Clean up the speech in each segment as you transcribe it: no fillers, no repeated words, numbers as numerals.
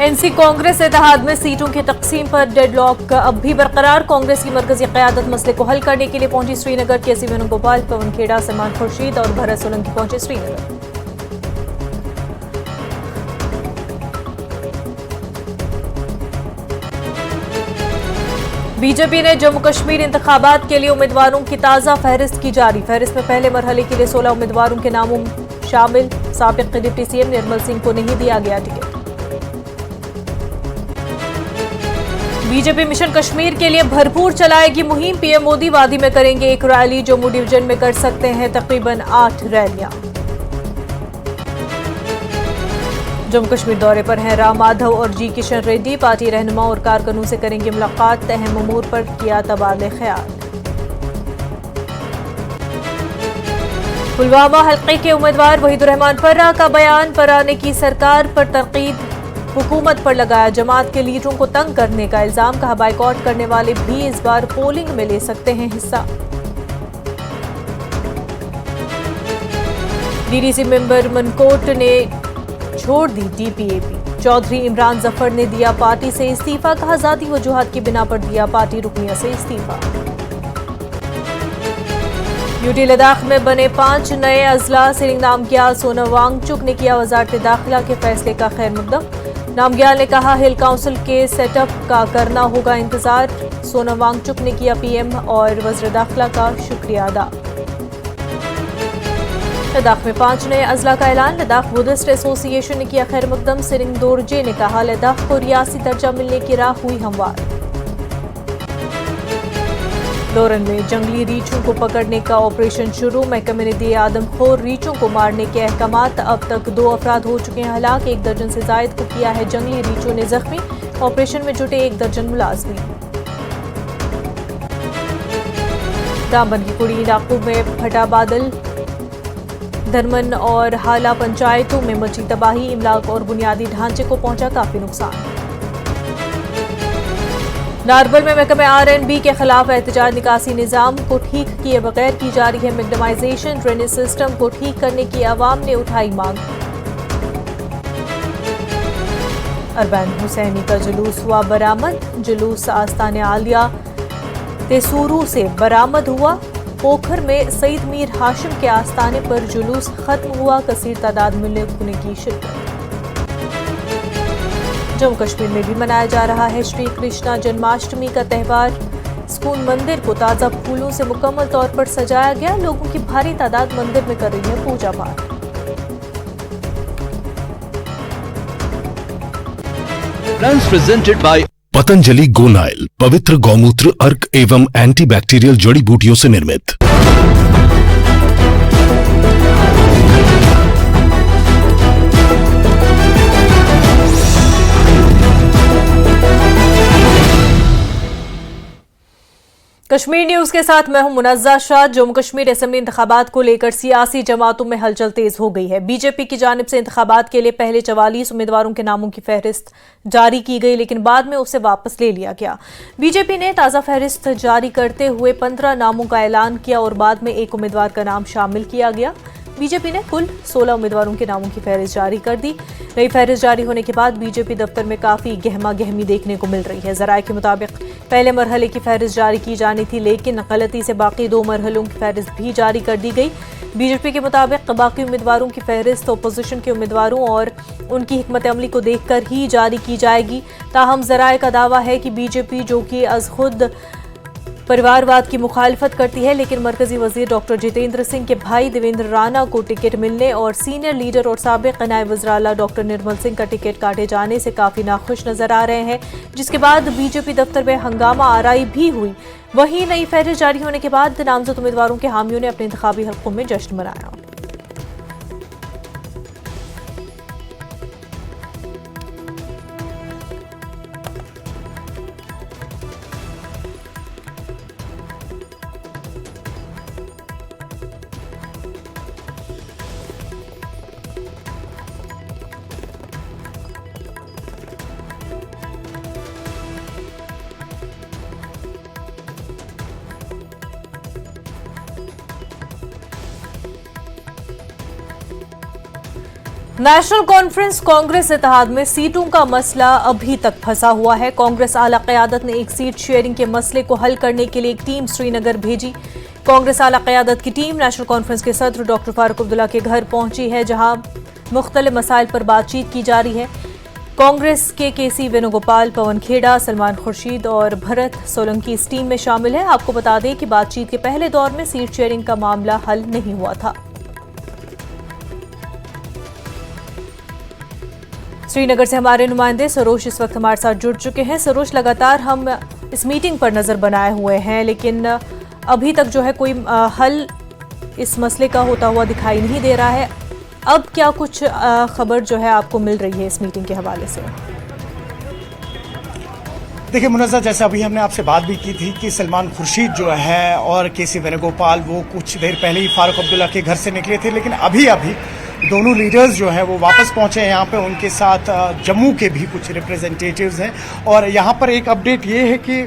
NC Congress इत्तेहाद में सीटों की तकसीम पर डेडलॉक अब भी बरकरार। कांग्रेस की मरकजी क़यादत मसले को हल करने के लिए पहुंची श्रीनगर। केसी वेणुगोपाल, पवन खेड़ा, सलमान खुर्शीद और भरत सोलंकी पहुंचे श्रीनगर। बीजेपी ने जम्मू कश्मीर इंतखाबात के लिए उम्मीदवारों की ताज़ा फहरिस्त की जारी। फहरिस्त में पहले मरहले के लिए 16 उम्मीदवारों के नामों शामिल। साबिक डिप्टी सीएम निर्मल सिंह को नहीं दिया गया टिकट। बीजेपी मिशन कश्मीर के लिए भरपूर चलाएगी मुहिम। पीएम मोदी वादी में करेंगे एक रैली। जम्मू डिवीजन में कर सकते हैं तकरीबन 8 रैलियां। जम्मू कश्मीर दौरे पर हैं राम माधव और जी किशन रेड्डी। पार्टी रहनुमा और कारकुनों से करेंगे मुलाकात। अहम उमूर पर किया तबादले ख्याल। पुलवामा हल्के के उम्मीदवार वहीदुर्रहमान पर्रा का बयान। पर्रा ने की सरकार पर तनकीद, हुकूमत पर लगाया जमात के लीडरों को तंग करने का इल्जाम। कहा बाइकआउट करने वाले भी इस बार पोलिंग में ले सकते हैं हिस्सा। डीडीसी मेंबर मनकोट ने छोड़ दी डीपीएपी। चौधरी इमरान जफर ने दिया पार्टी से इस्तीफा। कहा जाती वजूहात की बिना पर दिया पार्टी रुकनिया से इस्तीफा। यूटी लद्दाख में बने 5 नए अजला। सिरिंग नामग्याल सोनम वांगचुक ने किया वजारत दाखिला के फैसले का खैर मकदम। नामग्याल ने कहा हिल काउंसिल के सेटअप का करना होगा इंतजार। सोनम वांगचुक ने किया पीएम और वज़ीर दाखिला का शुक्रिया अदा। लद्दाख में 5 नए अजला का ऐलान। लद्दाख बुद्धिस्ट एसोसिएशन ने किया खैर मकदम। सिरिंग दोरजे ने कहा लद्दाख को रियासी दर्जा मिलने की राह हुई हमवार। लोरन में जंगली रीछों को पकड़ने का ऑपरेशन शुरू। महकमे ने दिए आदमखोर रीछों को मारने के अहकामात। अब तक 2 अफराद हो चुके हैं हलाक। 1 दर्जन से जायद को किया है जंगली रीछों ने जख्मी। ऑपरेशन में जुटे 1 दर्जन मुलाजमी। दामन की कुड़ी इलाकों में फटा बादल। धरमन और हाला पंचायतों में मची तबाही। इमलाक और बुनियादी ढांचे को पहुंचा काफी नुकसान। नारबल में महकमे आरएनबी के खिलाफ एहतजाज। निकासी निजाम को ठीक किए बगैर की जा रही है मैग्नेमाइजेशन। ड्रेनेज सिस्टम को ठीक करने की आवाम ने उठाई मांग। अरबान हुसैनी का जुलूस हुआ बरामद। जुलूस आस्ताने आलिया तेसूरू से बरामद हुआ। पोखर में सईद मीर हाशिम के आस्ताने पर जुलूस खत्म हुआ। कसीर तादाद में लोगों की शिरकत। जम्मू कश्मीर में भी मनाया जा रहा है श्री कृष्णा जन्माष्टमी का त्यौहार। स्कूल मंदिर को ताज़ा फूलों से मुकम्मल तौर पर सजाया गया। लोगों की भारी तादाद मंदिर में कर रही है पूजा पाठ। प्रेजेंटेड बाय पतंजलि गोनाइल, पवित्र गौमूत्र, अर्क एवं एंटीबैक्टीरियल जड़ी बूटियों से निर्मित। कश्मीर न्यूज के साथ मैं हूं मुनज़्ज़ा शाह। जम्मू कश्मीर असेंबली इंतखाबात को लेकर सियासी जमातों में हलचल तेज हो गई है। बीजेपी की जानिब से इंतखाबात के लिए पहले 44 उम्मीदवारों के नामों की फहरिस्त जारी की गई, लेकिन बाद में उसे वापस ले लिया गया। बीजेपी ने ताज़ा फहरिस्त जारी करते हुए 15 नामों का ऐलान किया और बाद में एक उम्मीदवार का नाम शामिल किया गया। बीजेपी ने कुल 16 उम्मीदवारों के नामों की फहरिस्त जारी कर दी। नई फहरिस्त जारी होने के बाद बीजेपी दफ्तर में काफी गहमा गहमी देखने को मिल रही है। जराये के मुताबिक पहले मरहले की फहरिस्त जारी की जानी थी, लेकिन गलती से बाकी 2 मरहलों की फहरिस्त भी जारी कर दी गई। बीजेपी के मुताबिक बाकी उम्मीदवारों की फहरिस्त अपोजिशन के उम्मीदवारों और उनकी हिकमत अमली को देखकर ही जारी की जाएगी। ताहम जराये का दावा है कि बीजेपी, जो कि अज खुद परिवारवाद की मुखालफत करती है, लेकिन मरकजी वजीर डॉक्टर जितेंद्र सिंह के भाई देवेंद्र राणा को टिकट मिलने और सीनियर लीडर और साबिक नायब वज़ीर आला डॉक्टर निर्मल सिंह का टिकट काटे जाने से काफी नाखुश नजर आ रहे हैं, जिसके बाद बीजेपी दफ्तर में हंगामा आराई भी हुई। वहीं नई फहरिस्त जारी होने के बाद नामजद उम्मीदवारों के हामियों ने अपने इंतखाबी हलकों में जश्न मनाया। नेशनल कॉन्फ्रेंस कांग्रेस इत्तेहाद में सीटों का मसला अभी तक फंसा हुआ है। कांग्रेस आला क़यादत ने एक सीट शेयरिंग के मसले को हल करने के लिए एक टीम श्रीनगर भेजी। कांग्रेस आला क़यादत की टीम नेशनल कॉन्फ्रेंस के सदर डॉक्टर फारूक अब्दुल्ला के घर पहुंची है, जहां मुख्तलिफ मसाइल पर बातचीत की जा रही है। कांग्रेस के केसी वेणुगोपाल, पवन खेड़ा, सलमान खुर्शीद और भरत सोलंकी इस टीम में शामिल है। आपको बता दें कि बातचीत के पहले दौर में सीट शेयरिंग का मामला हल नहीं हुआ था। श्रीनगर से हमारे नुमाइंदे सरोज इस वक्त हमारे साथ जुड़ चुके हैं। सरोज, लगातार हम इस मीटिंग पर नजर बनाए हुए हैं, लेकिन अभी तक जो है कोई हल इस मसले का होता हुआ दिखाई नहीं दे रहा है। अब क्या कुछ खबर जो है आपको मिल रही है इस मीटिंग के हवाले से? देखिए मुनज़्ज़ा, जैसे अभी हमने आपसे बात भी की थी कि सलमान खुर्शीद जो है और केसी वेणुगोपाल वो कुछ देर पहले ही फारूक अब्दुल्ला के घर से निकले थे, लेकिन अभी दोनों लीडर्स जो हैं वो वापस पहुंचे हैं यहाँ पे। उनके साथ जम्मू के भी कुछ रिप्रेजेंटेटिव्स हैं और यहाँ पर एक अपडेट ये है कि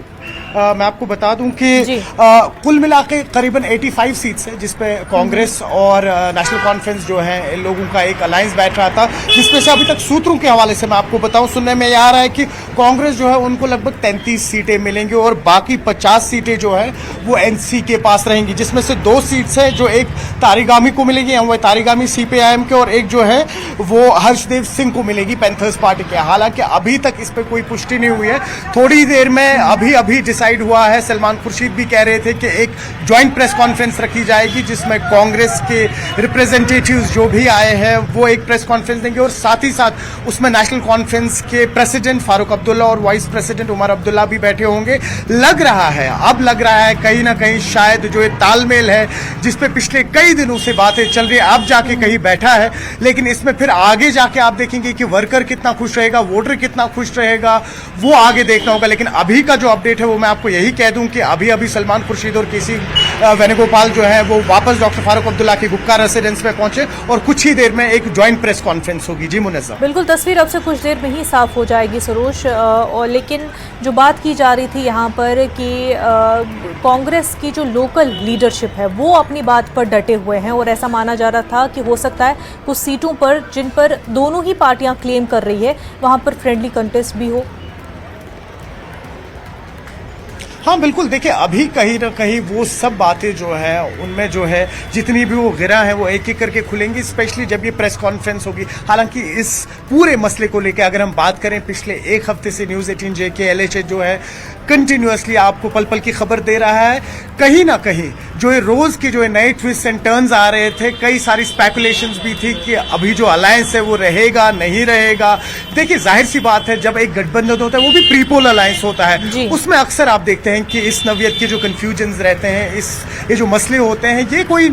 मैं आपको बता दूं कि कुल मिला के करीबन 85 सीट्स है, जिसपे कांग्रेस और नेशनल कॉन्फ्रेंस जो है इन लोगों का एक अलायंस बैठ रहा था, जिसमें से अभी तक सूत्रों के हवाले से मैं आपको बताऊं, सुनने में यह आ रहा है कि कांग्रेस जो है उनको लगभग 33 सीटें मिलेंगी और बाकी 50 सीटें जो है वो एनसी के पास रहेंगी, जिसमें से 2 सीट्स है जो एक तारिगामी को मिलेगी, वो तारिगामी सीपीआईएम के, और एक जो है वो हर्षदेव सिंह को मिलेगी पैंथर्स पार्टी के। हालांकि अभी तक इस पर कोई पुष्टि नहीं हुई है। थोड़ी देर में अभी डिसाइड हुआ है। सलमान खुर्शीद भी कह रहे थे कि एक ज्वाइंट प्रेस कॉन्फ्रेंस रखी जाएगी, जिसमें कांग्रेस के रिप्रेजेंटेटिव्स जो भी आए हैं वो एक प्रेस कॉन्फ्रेंस देंगे और साथ ही साथ उसमें नेशनल कॉन्फ्रेंस के प्रेसिडेंट फारूक अब्दुल्ला और वाइस प्रेसिडेंट उमर अब्दुल्ला भी बैठे होंगे। लग रहा है कहीं ना कहीं शायद जो ये तालमेल है जिस पे पिछले कई दिनों से बातें चल रही है, अब जाके कहीं बैठा है। लेकिन इसमें फिर आगे जाके आप देखेंगे कि वर्कर कितना खुश रहेगा, वोटर कितना खुश रहेगा, वो आगे देखना होगा। लेकिन अभी का जो अपडेट है वो मैं आपको यही कह दूं कि अभी सलमान खुर्शीद और केसी वेणुगोपाल जो है वो वापस डॉक्टर फारूक अब्दुल्ला के गुक्का रेसिडेंस में पहुंचे और कुछ ही देर में एक ज्वाइंट प्रेस कॉन्फ्रेंस होगी। जी मुनज़्ज़ा, बिल्कुल, तस्वीर अब से कुछ देर में ही साफ हो जाएगी सरोज। और लेकिन जो बात की जा रही थी यहाँ पर कि कांग्रेस की जो लोकल लीडरशिप है वो अपनी बात पर डटे हुए हैं और ऐसा माना जा रहा था कि हो सकता है कुछ सीटों पर जिन पर दोनों ही पार्टियां क्लेम कर रही है वहां पर फ्रेंडली कंटेस्ट भी हो। हाँ बिल्कुल, देखिए अभी कहीं ना कहीं वो सब बातें जो है उनमें जो है जितनी भी वो गिरा है वो एक एक करके खुलेंगी, स्पेशली जब ये प्रेस कॉन्फ्रेंस होगी। हालांकि इस पूरे मसले को लेकर अगर हम बात करें, पिछले एक हफ्ते से न्यूज़ 18 JK LHH जो है कंटिन्यूअसली आपको पल पल की खबर दे रहा है। कहीं ना कहीं जो ये रोज के जो है नए ट्विस्ट एंड टर्न्स आ रहे थे, कई सारी स्पेकुलेशंस भी थी कि अभी जो अलायंस है वो रहेगा नहीं रहेगा। देखिए जाहिर सी बात है, जब एक गठबंधन होता है वो भी प्रीपोल अलायंस होता है, उसमें अक्सर आप देखते हैं कि इस नवियत के जो कंफ्यूजन्स रहते हैं, ये जो मसले होते हैं, ये कोई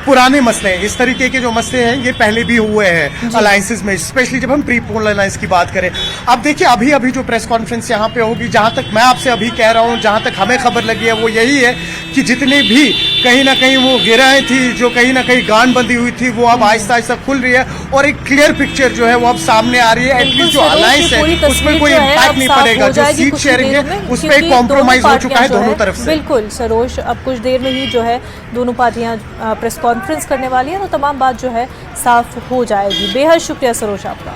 पुराने मसले हैं। इस तरीके के जो मसले हैं ये पहले भी हुए हैं अलायंसेस में, स्पेशली जब हम प्रीपोल अलायंस की बात करें। अब देखिए अभी जो प्रेस कॉन्फ्रेंस यहाँ पे होगी, जहां तक मैं आपसे अभी कह रहा हूँ, जहां तक हमें खबर लगी है वो यही है कि जितने भी कहीं ना कहीं वो गिराएं थी, जो कहीं ना कहीं गांठ बंधी हुई थी, वो अब आहिस्ता आहिस्ता खुल रही है और एक क्लियर पिक्चर जो है वो अब सामने आ रही है। एटलीस्ट जो अलायंस है उसमें कोई इम्पैक्ट नहीं पड़ेगा। जो सीट शेयरिंग है उस पर एक कॉम्प्रोमाइज हो चुका है दोनों तरफ से। बिल्कुल सरोज, अब कुछ देर में ही जो है दोनों पार्टियां प्रेस कॉन्फ्रेंस करने वाली है, तो तमाम बात जो है साफ हो जाएगी। बेहद शुक्रिया सरोज आपका।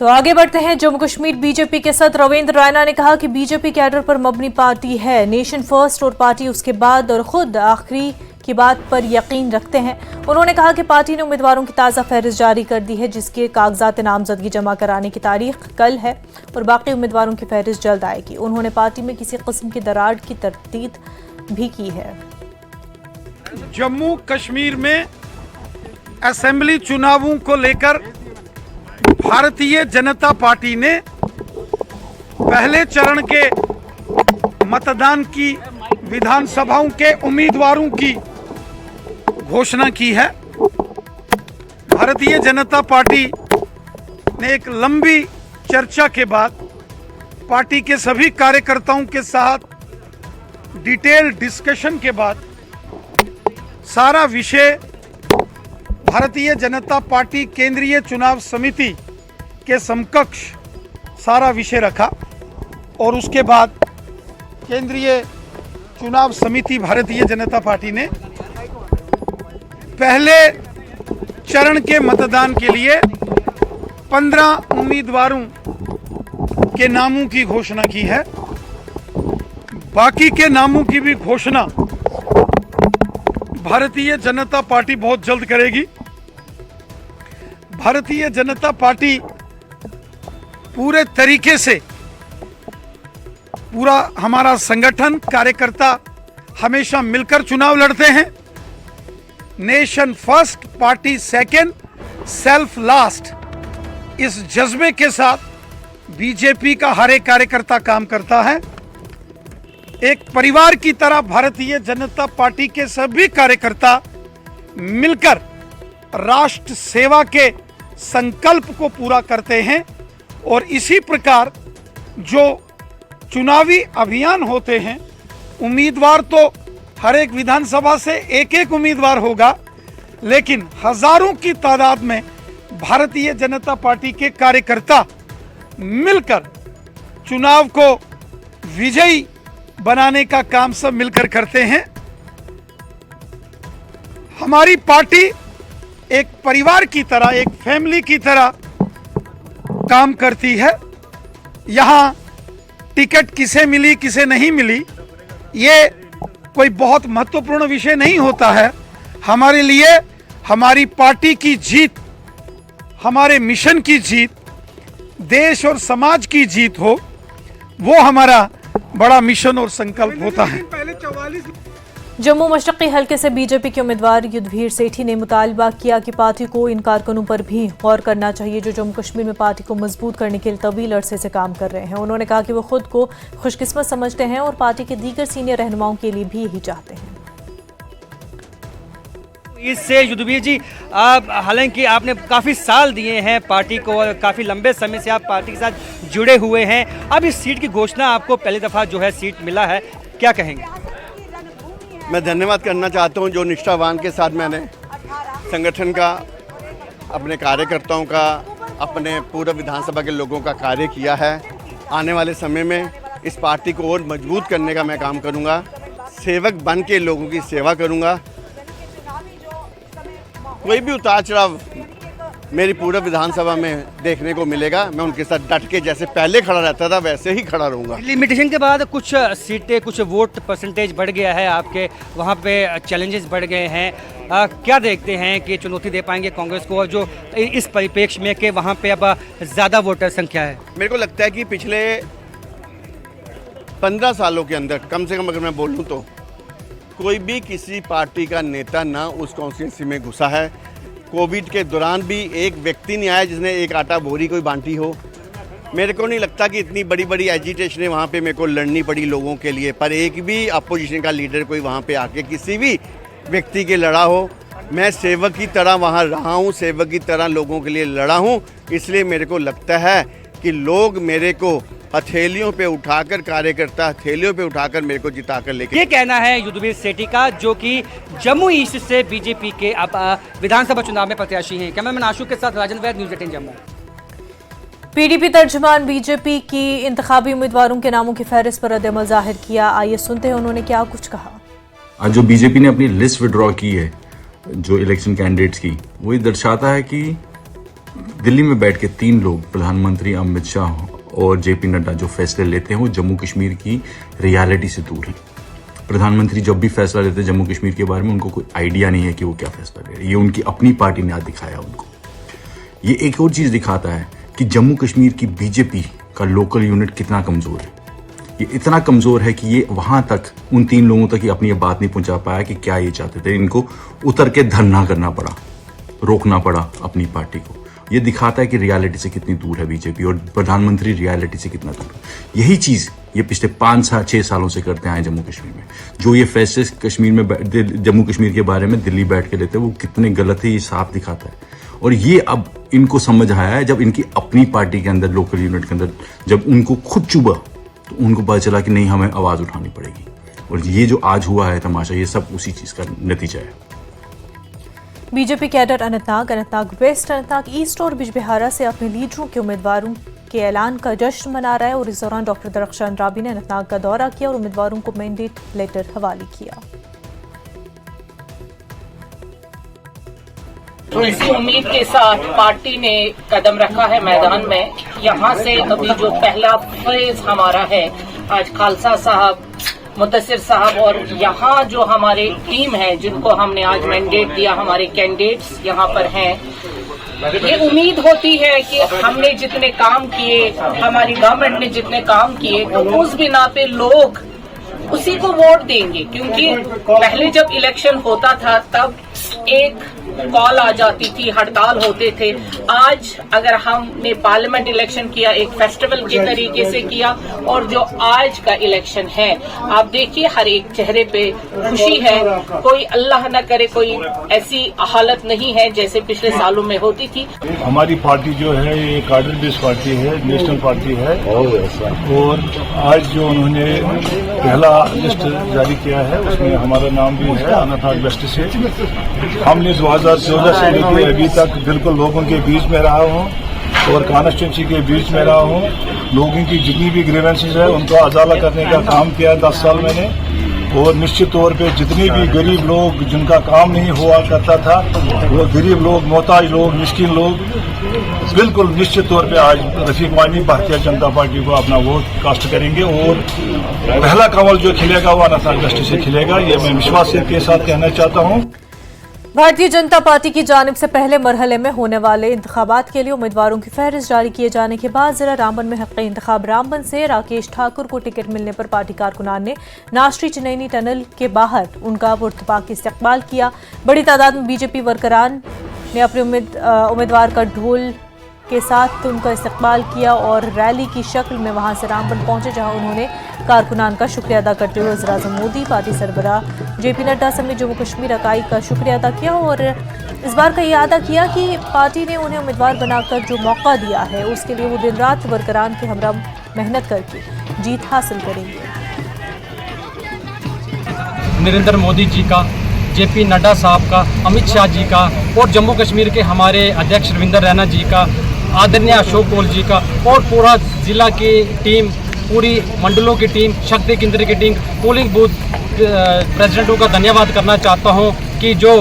तो आगे बढ़ते हैं। जम्मू कश्मीर बीजेपी के सदर रविंद्र रैना ने कहा कि बीजेपी कैडर पर मबनी पार्टी है, नेशन फर्स्ट और पार्टी उसके बाद और खुद आखिरी की बात पर यकीन रखते हैं। उन्होंने कहा कि पार्टी ने उम्मीदवारों की ताज़ा फहरिस्त जारी कर दी है, जिसके कागजात नामजदगी जमा कराने की तारीख कल है और बाकी उम्मीदवारों की फहरिस्त जल्द आएगी। उन्होंने पार्टी में किसी किस्म की दरार की तरदीद भी की है। जम्मू कश्मीर में असेंबली चुनावों को लेकर भारतीय जनता पार्टी ने पहले चरण के मतदान की विधानसभाओं के उम्मीदवारों की घोषणा की है। भारतीय जनता पार्टी ने एक लंबी चर्चा के बाद पार्टी के सभी कार्यकर्ताओं के साथ डिटेल डिस्कशन के बाद सारा विषय भारतीय जनता पार्टी केंद्रीय चुनाव समिति के समकक्ष सारा विषय रखा और उसके बाद केंद्रीय चुनाव समिति भारतीय जनता पार्टी ने पहले चरण के मतदान के लिए 15 उम्मीदवारों के नामों की घोषणा की है। बाकी के नामों की भी घोषणा भारतीय जनता पार्टी बहुत जल्द करेगी। भारतीय जनता पार्टी पूरे तरीके से, पूरा हमारा संगठन, कार्यकर्ता हमेशा मिलकर चुनाव लड़ते हैं। Nation first, party second, self last, इस जज्बे के साथ बीजेपी का हर एक कार्यकर्ता काम करता है। एक परिवार की तरह भारतीय जनता पार्टी के सभी कार्यकर्ता मिलकर राष्ट्र सेवा के संकल्प को पूरा करते हैं। और इसी प्रकार जो चुनावी अभियान होते हैं, उम्मीदवार तो हर एक विधानसभा से एक एक उम्मीदवार होगा, लेकिन हजारों की तादाद में भारतीय जनता पार्टी के कार्यकर्ता मिलकर चुनाव को विजयी बनाने का काम सब मिलकर करते हैं। हमारी पार्टी एक परिवार की तरह, एक फैमिली की तरह काम करती है। यहां टिकट किसे मिली किसे नहीं मिली, ये कोई बहुत महत्वपूर्ण विषय नहीं होता है। हमारे लिए हमारी पार्टी की जीत, हमारे मिशन की जीत, देश और समाज की जीत हो, वो हमारा बड़ा मिशन और संकल्प होता है। जम्मू मशरक़ी हल्के से बीजेपी के उम्मीदवार युद्धवीर सेठी ने मुतालबा किया कि पार्टी को इन कारकुनों पर भी गौर करना चाहिए जो जम्मू कश्मीर में पार्टी को मजबूत करने के लिए तवील अरसे से काम कर रहे हैं। उन्होंने कहा कि वो खुद को खुशकिस्मत समझते हैं और पार्टी के दीगर सीनियर रहनुमाओं के लिए भी यही चाहते हैं। इससे युद्धवीर जी, आप हालांकि आपने काफ़ी साल दिए हैं पार्टी को और काफ़ी लंबे समय से आप पार्टी के साथ जुड़े हुए हैं, अब इस सीट की घोषणा आपको पहली दफ़ा जो है सीट मिला है, क्या कहेंगे? मैं धन्यवाद करना चाहता हूं जो निष्ठावान के साथ मैंने संगठन का, अपने कार्यकर्ताओं का, अपने पूरे विधानसभा के लोगों का कार्य किया है। आने वाले समय में इस पार्टी को और मजबूत करने का मैं काम करूंगा, सेवक बन के लोगों की सेवा करूंगा। कोई भी उतार चढ़ाव मेरी पूरे विधानसभा में देखने को मिलेगा, मैं उनके साथ डट के जैसे पहले खड़ा रहता था वैसे ही खड़ा रहूंगा। लिमिटेशन के बाद कुछ सीटें, कुछ वोट परसेंटेज बढ़ गया है आपके, वहाँ पे चैलेंजेस बढ़ गए हैं, क्या देखते हैं कि चुनौती दे पाएंगे कांग्रेस को, और जो इस परिप्रेक्ष्य में कि वहाँ पे अब ज़्यादा वोटर संख्या है? मेरे को लगता है कि पिछले 15 सालों के अंदर कम से कम अगर मैं बोलूँ तो कोई भी किसी पार्टी का नेता ना उस कॉन्स्टिट्यूंसी में घुसा है। कोविड के दौरान भी एक व्यक्ति नहीं आया जिसने एक आटा बोरी कोई बांटी हो। मेरे को नहीं लगता कि इतनी बड़ी बड़ी एजिटेशनें वहाँ पे मेरे को लड़नी पड़ी लोगों के लिए, पर एक भी अपोजिशन का लीडर कोई वहाँ पे आके किसी भी व्यक्ति के लड़ा हो। मैं सेवक की तरह वहाँ रहा हूँ, सेवक की तरह लोगों के लिए लड़ा हूँ, इसलिए मेरे को लगता है कि लोग मेरे को हथेलियों पे उठाकर, कार्यकर्ता हथेलियों पे उठाकर मेरे को जिताकर लेके। ये कहना है युद्धवीर सेठी का, जो कि जम्मू ईस्ट से बीजेपी के अब विधानसभा चुनाव में प्रत्याशी हैं। कैमरामैन आशु के साथ राजन वैद, न्यूज़ 18 जम्मू। पीडीपी तर्जुमान बीजेपी की इंतखाबी उम्मीदवारों के नामों की फहरिस्त पर रद्द-ए-अमल जाहिर किया। आइए सुनते हैं उन्होंने क्या कुछ कहा। आज जो बीजेपी ने अपनी लिस्ट विड्रॉ की है जो इलेक्शन कैंडिडेट्स की, वो ये दर्शाता है कि दिल्ली में बैठ के 3 लोग, प्रधानमंत्री अमित शाह और जेपी नड्डा, जो फैसले लेते हैं वो जम्मू कश्मीर की रियलिटी से दूर है। प्रधानमंत्री जब भी फैसला लेते हैं जम्मू कश्मीर के बारे में, उनको कोई आइडिया नहीं है कि वो क्या फैसला ले रहे हैं। ये उनकी अपनी पार्टी ने आज दिखाया उनको। ये एक और चीज़ दिखाता है कि जम्मू कश्मीर की बीजेपी का लोकल यूनिट कितना कमज़ोर है। ये इतना कमज़ोर है कि ये वहाँ तक, उन 3 लोगों तक ये अपनी बात नहीं पहुँचा पाया कि क्या ये चाहते थे। इनको उतर के धरना करना पड़ा, रोकना पड़ा अपनी पार्टी को। ये दिखाता है कि रियलिटी से कितनी दूर है बीजेपी और प्रधानमंत्री रियलिटी से कितना दूर है। यही चीज़ ये पिछले 5-6 सालों से करते आए जम्मू कश्मीर में। जो ये फैसले कश्मीर में, जम्मू कश्मीर के बारे में दिल्ली बैठ के लेते हैं, वो कितने गलत है ये साफ दिखाता है। और ये अब इनको समझ आया है जब इनकी अपनी पार्टी के अंदर, लोकल यूनिट के अंदर, जब उनको खुद चुभा तो उनको पता चला कि नहीं, हमें आवाज़ उठानी पड़ेगी। और ये जो आज हुआ है तमाशा, ये सब उसी चीज़ का नतीजा है। BJP cadre Anantnag west, Anantnag east और बिजबिहारा से अपने लीडरों के उम्मीदवारों के ऐलान का जश्न मना रहा है और इस दौरान डॉक्टर दरख्शान राबी ने अनंतनाग का दौरा किया और उम्मीदवारों को मैंडेट लेटर हवाले किया। तो इसी उम्मीद के साथ पार्टी ने कदम रखा है मैदान में। यहाँ से अभी जो पहला फेज हमारा है, आज खालसा साहब, मुद्दसिर साहब और यहाँ जो हमारे टीम है जिनको हमने आज मैंडेट दिया, हमारे कैंडिडेट्स यहाँ पर हैं। ये उम्मीद होती है कि हमने जितने काम किए, हमारी गवर्नमेंट ने जितने काम किए, तो उस बिना पे लोग उसी को वोट देंगे। क्योंकि पहले जब इलेक्शन होता था तब एक कॉल आ जाती थी, हड़ताल होते थे। आज अगर हमने पार्लियामेंट इलेक्शन किया, एक फेस्टिवल के तरीके से किया, और जो आज का इलेक्शन है, आप देखिए हर एक चेहरे पे खुशी है। कोई अल्लाह न करे कोई ऐसी हालत नहीं है जैसे पिछले सालों में होती थी। हमारी पार्टी जो है ये कार्डर बेस्ड पार्टी है, नेशनल पार्टी है, और आज जो उन्होंने पहला लिस्ट जारी किया है उसमें हमारा नाम भी है अनाथनाथ वेस्ट से। हमने 2014 से लेकर अभी तक बिल्कुल लोगों के बीच में रहा हूँ और कॉन्स्टिट्यूंसी के बीच में रहा हूँ। लोगों की जितनी भी ग्रीवेंसेस है उनको अजाला करने का काम किया 10 साल मैंने, और निश्चित तौर पे जितने भी गरीब लोग जिनका काम नहीं हुआ करता था, वो गरीब लोग, मोहताज लोग, मिस्किन लोग, बिल्कुल निश्चित तौर पे आज रफीक वानी भारतीय जनता पार्टी को अपना वोट कास्ट करेंगे और पहला कमल जो खिलेगा वो अनाथनाथ वेस्ट से खिलेगा। ये मैं विश्वास के साथ कहना चाहता हूँ। भारतीय जनता पार्टी की जानिब से पहले मरहले में होने वाले इंतखाबात के लिए उम्मीदवारों की फहरिस्त जारी किए जाने के बाद जिला रामबन में हक़ इंतखाब रामबन से राकेश ठाकुर को टिकट मिलने पर पार्टी कारकुनान ने नाश्री चिनैनी टनल के बाहर उनका पुरतपाक इस्तकबाल किया। बड़ी तादाद में बीजेपी वर्करान ने अपने उम्मीदवार का ढोल के साथ उनका इस्तकबाल किया और रैली की शक्ल में वहां से रामबन पहुंचे, जहां उन्होंने कारकुनान का शुक्रिया अदा करते हुए वज़ीर आज़म मोदी, पार्टी सरबराह जेपी नड्डा समेत जम्मू कश्मीर इकाई का शुक्रिया अदा किया और इस बार का यह अदा किया कि पार्टी ने उन्हें उम्मीदवार बनाकर जो मौका दिया है उसके लिए वो दिन रात वर्करान के हमरा मेहनत करके जीत हासिल करेंगे। नरेंद्र मोदी जी का, जेपी नड्डा साहब का, अमित शाह जी का और जम्मू कश्मीर के हमारे अध्यक्ष रविंदर रैना जी का, आदरणीय अशोक कौल जी का और पूरा जिला की टीम, पूरी मंडलों की टीम, शक्ति केंद्र की टीम, पोलिंग बूथ प्रेसिडेंटों का धन्यवाद करना चाहता हूं कि जो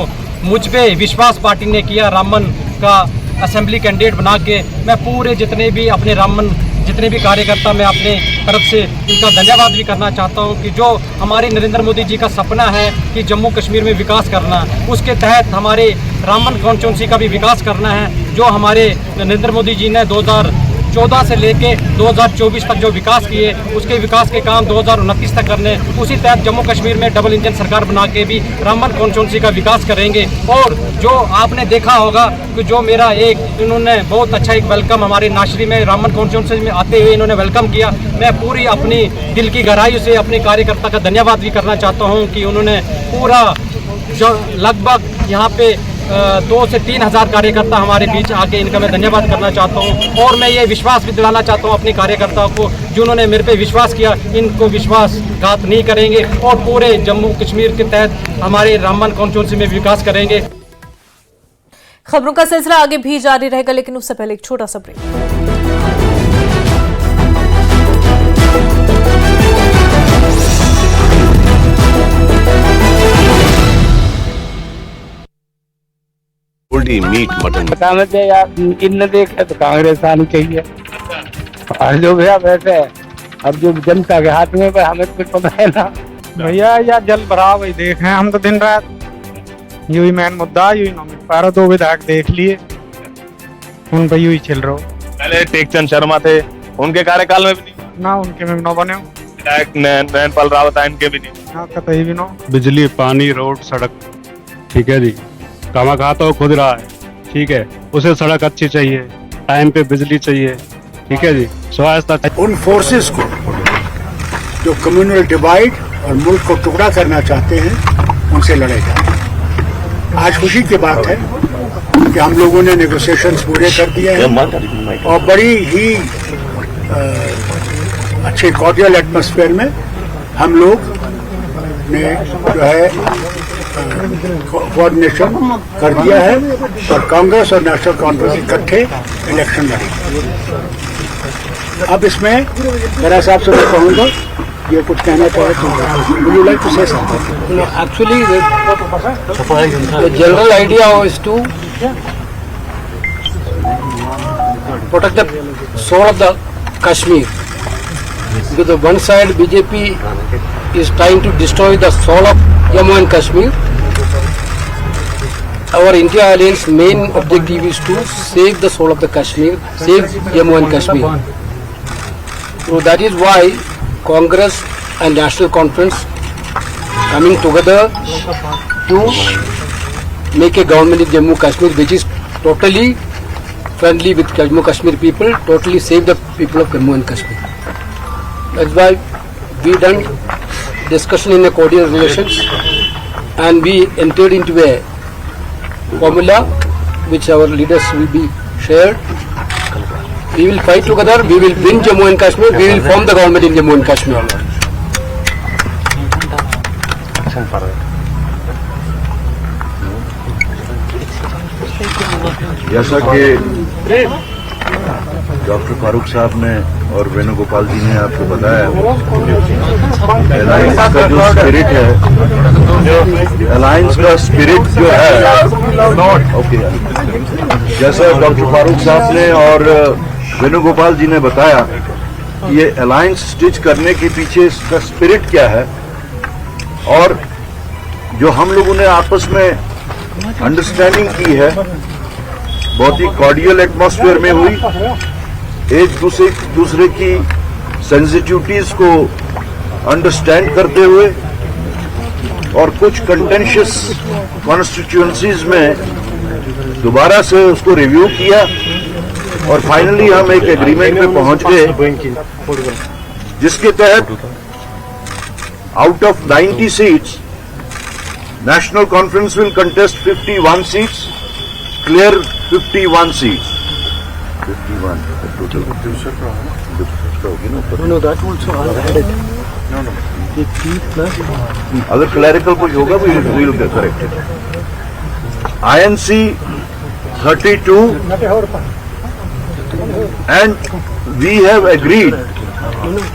मुझ पे विश्वास पार्टी ने किया रामबन का असेंबली कैंडिडेट बना के। मैं पूरे जितने भी अपने रामबन जितने भी कार्यकर्ता मैं अपने तरफ से इनका धन्यवाद भी करना चाहता हूं कि जो हमारे नरेंद्र मोदी जी का सपना है कि जम्मू कश्मीर में विकास करना, उसके तहत हमारे रामबन कॉन्स्टिट्यूंसी का भी विकास करना है। जो हमारे नरेंद्र मोदी जी ने 2014 से लेके 2024 तक जो विकास किए, उसके विकास के काम 2029 तक करने, उसी तहत जम्मू कश्मीर में डबल इंजन सरकार बना के भी रामबन कॉन्स्टिट्यूंसी का विकास करेंगे। और जो आपने देखा होगा कि जो मेरा इन्होंने बहुत अच्छा एक वेलकम हमारे नाशरी में रामबन कॉन्स्टिट्यूंसी में आते हुए इन्होंने वेलकम किया। मैं पूरी अपनी दिल की गहराई से अपने कार्यकर्ता का धन्यवाद भी करना चाहता हूँ कि उन्होंने पूरा जो लगभग यहाँ पे 2 से 3 हज़ार कार्यकर्ता हमारे बीच आके इनका मैं धन्यवाद करना चाहता हूँ। और मैं ये विश्वास भी दिलाना चाहता हूँ अपने कार्यकर्ताओं को, जिन्होंने मेरे पे विश्वास किया, इनको विश्वासघात नहीं करेंगे और पूरे जम्मू कश्मीर के तहत हमारे रामबन कॉन्स्टिट्यूंसी में विकास करेंगे। खबरों का सिलसिला आगे भी जारी रहेगा, लेकिन उससे पहले एक छोटा सा ब्रेक। मीट मटन बताने से यार इनने देखे तो कांग्रेस आनी चाहिए और जो भैया वैसे अब जो जनता के हाथ में हमें कुछ पता है ना भैया, यार जल भराव वही देख रहे हैं हम तो दिन रात। यू ही मेन मुद्दा, यू ही नॉमिनेट पारो 2 विधायक देख लिए, उन पर यू ही चल रहा। पहले टेकचंद शर्मा थे, उनके कार्यकाल में भी नहीं ना, उनके में न बने विधायक नैनपाल रावत है, इनके भी नहीं ना, कतई भी न। बिजली, पानी, रोड, सड़क, ठीक है जी, कामा खा तो खुद रहा है, ठीक है, उसे सड़क अच्छी चाहिए, टाइम पे बिजली चाहिए, ठीक है जी, स्वास्थ्य। उन फोर्सेस को जो कम्युनल डिवाइड और मुल्क को टुकड़ा करना चाहते हैं, उनसे लड़ेगा। आज खुशी की बात है कि हम लोगों ने नेगोशिएशंस पूरे कर दिए हैं और बड़ी ही अच्छे कॉर्डियल एटमॉस्फेयर में हम लोग ने जो है कोऑर्डिनेशन कर दिया है और कांग्रेस और नेशनल कॉन्फ्रेंस इकट्ठे इलेक्शन लड़ेंगे। अब इसमें मेरा साहब से मैं कहूँगा ये कुछ कहना चाहे तो actually the general idea is to protect the soul of the Kashmir. Because on one side BJP is trying to destroy the soul of Jammu and Kashmir. Our India Alliance main objective is to save the soul of the Kashmir, save Jammu and Kashmir. So that is why Congress and National Conference coming together to make a government in Jammu Kashmir which is totally friendly with Jammu Kashmir people, totally save the people of Jammu and Kashmir. That's why we done discussion in a cordial relations and we entered into a formula which our leaders will be shared. We will fight together, we will win Jammu and Kashmir, we will form the government in Jammu and Kashmir. जैसा कि doctor Farooq साहब ने और वेणुगोपाल जी ने आपको बताया, alliance का जो स्पिरिट है, अलायंस का स्पिरिट जो है, ओके, जैसा डॉक्टर फारूक साहब ने और वेणुगोपाल जी ने बताया, ये अलायंस स्टिच करने के पीछे इसका स्पिरिट क्या है और जो हम लोगों ने आपस में अंडरस्टैंडिंग की है, बहुत ही कॉर्डियल एटमॉस्फेयर में हुई, एक दूसरे की सेंसिटिविटीज को अंडरस्टैंड करते हुए और कुछ कंटेंशियस कॉन्स्टिट्यूएंसीज में दोबारा से उसको रिव्यू किया और फाइनली हम एक एग्रीमेंट में पहुंच गए जिसके तहत out of 90 seats national conference will contest 51 seats, clear 51 seats, 51 total होगी ना। No, that also I added. अगर क्लैरिकल कुछ होगा we will correct it. INC 32 and we have agreed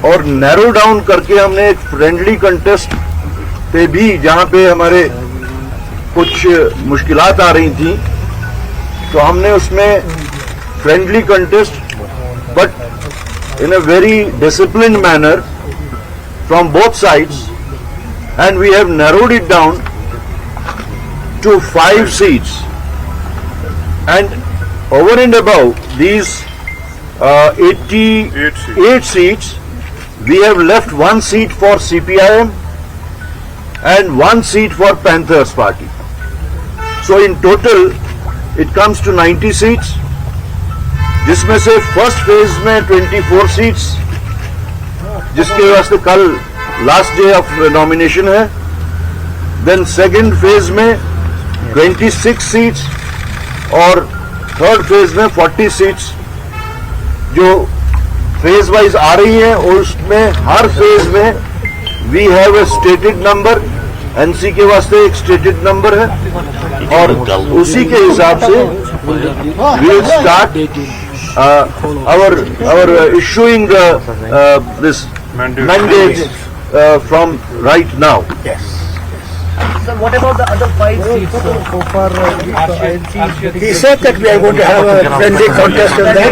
और नैरो डाउन करके हमने एक फ्रेंडली कंटेस्ट पे भी, जहां पे हमारे कुछ मुश्किलात आ रही थी, तो हमने उसमें friendly contest but in a very disciplined manner from both sides and we have narrowed it down to 5 seats and over and above these 88 seats, we have left 1 seat for CPIM and 1 seat for Panthers Party. So in total it comes to 90 seats, जिसमें से first phase में 24 seats, जिसके वास्ते कल last day of nomination है, then second phase में 26 seats और third phase में 40 सीट्स जो फेज वाइज आ रही हैं, और उसमें हर फेज में we have a stated number, NC के वास्ते एक स्टेटेड नंबर है और उसी के हिसाब से we will start our issuing this mandates from right now. Yes. Sir, what about the other 5 seats? So far, He said that we are going to have a friendly contest in that.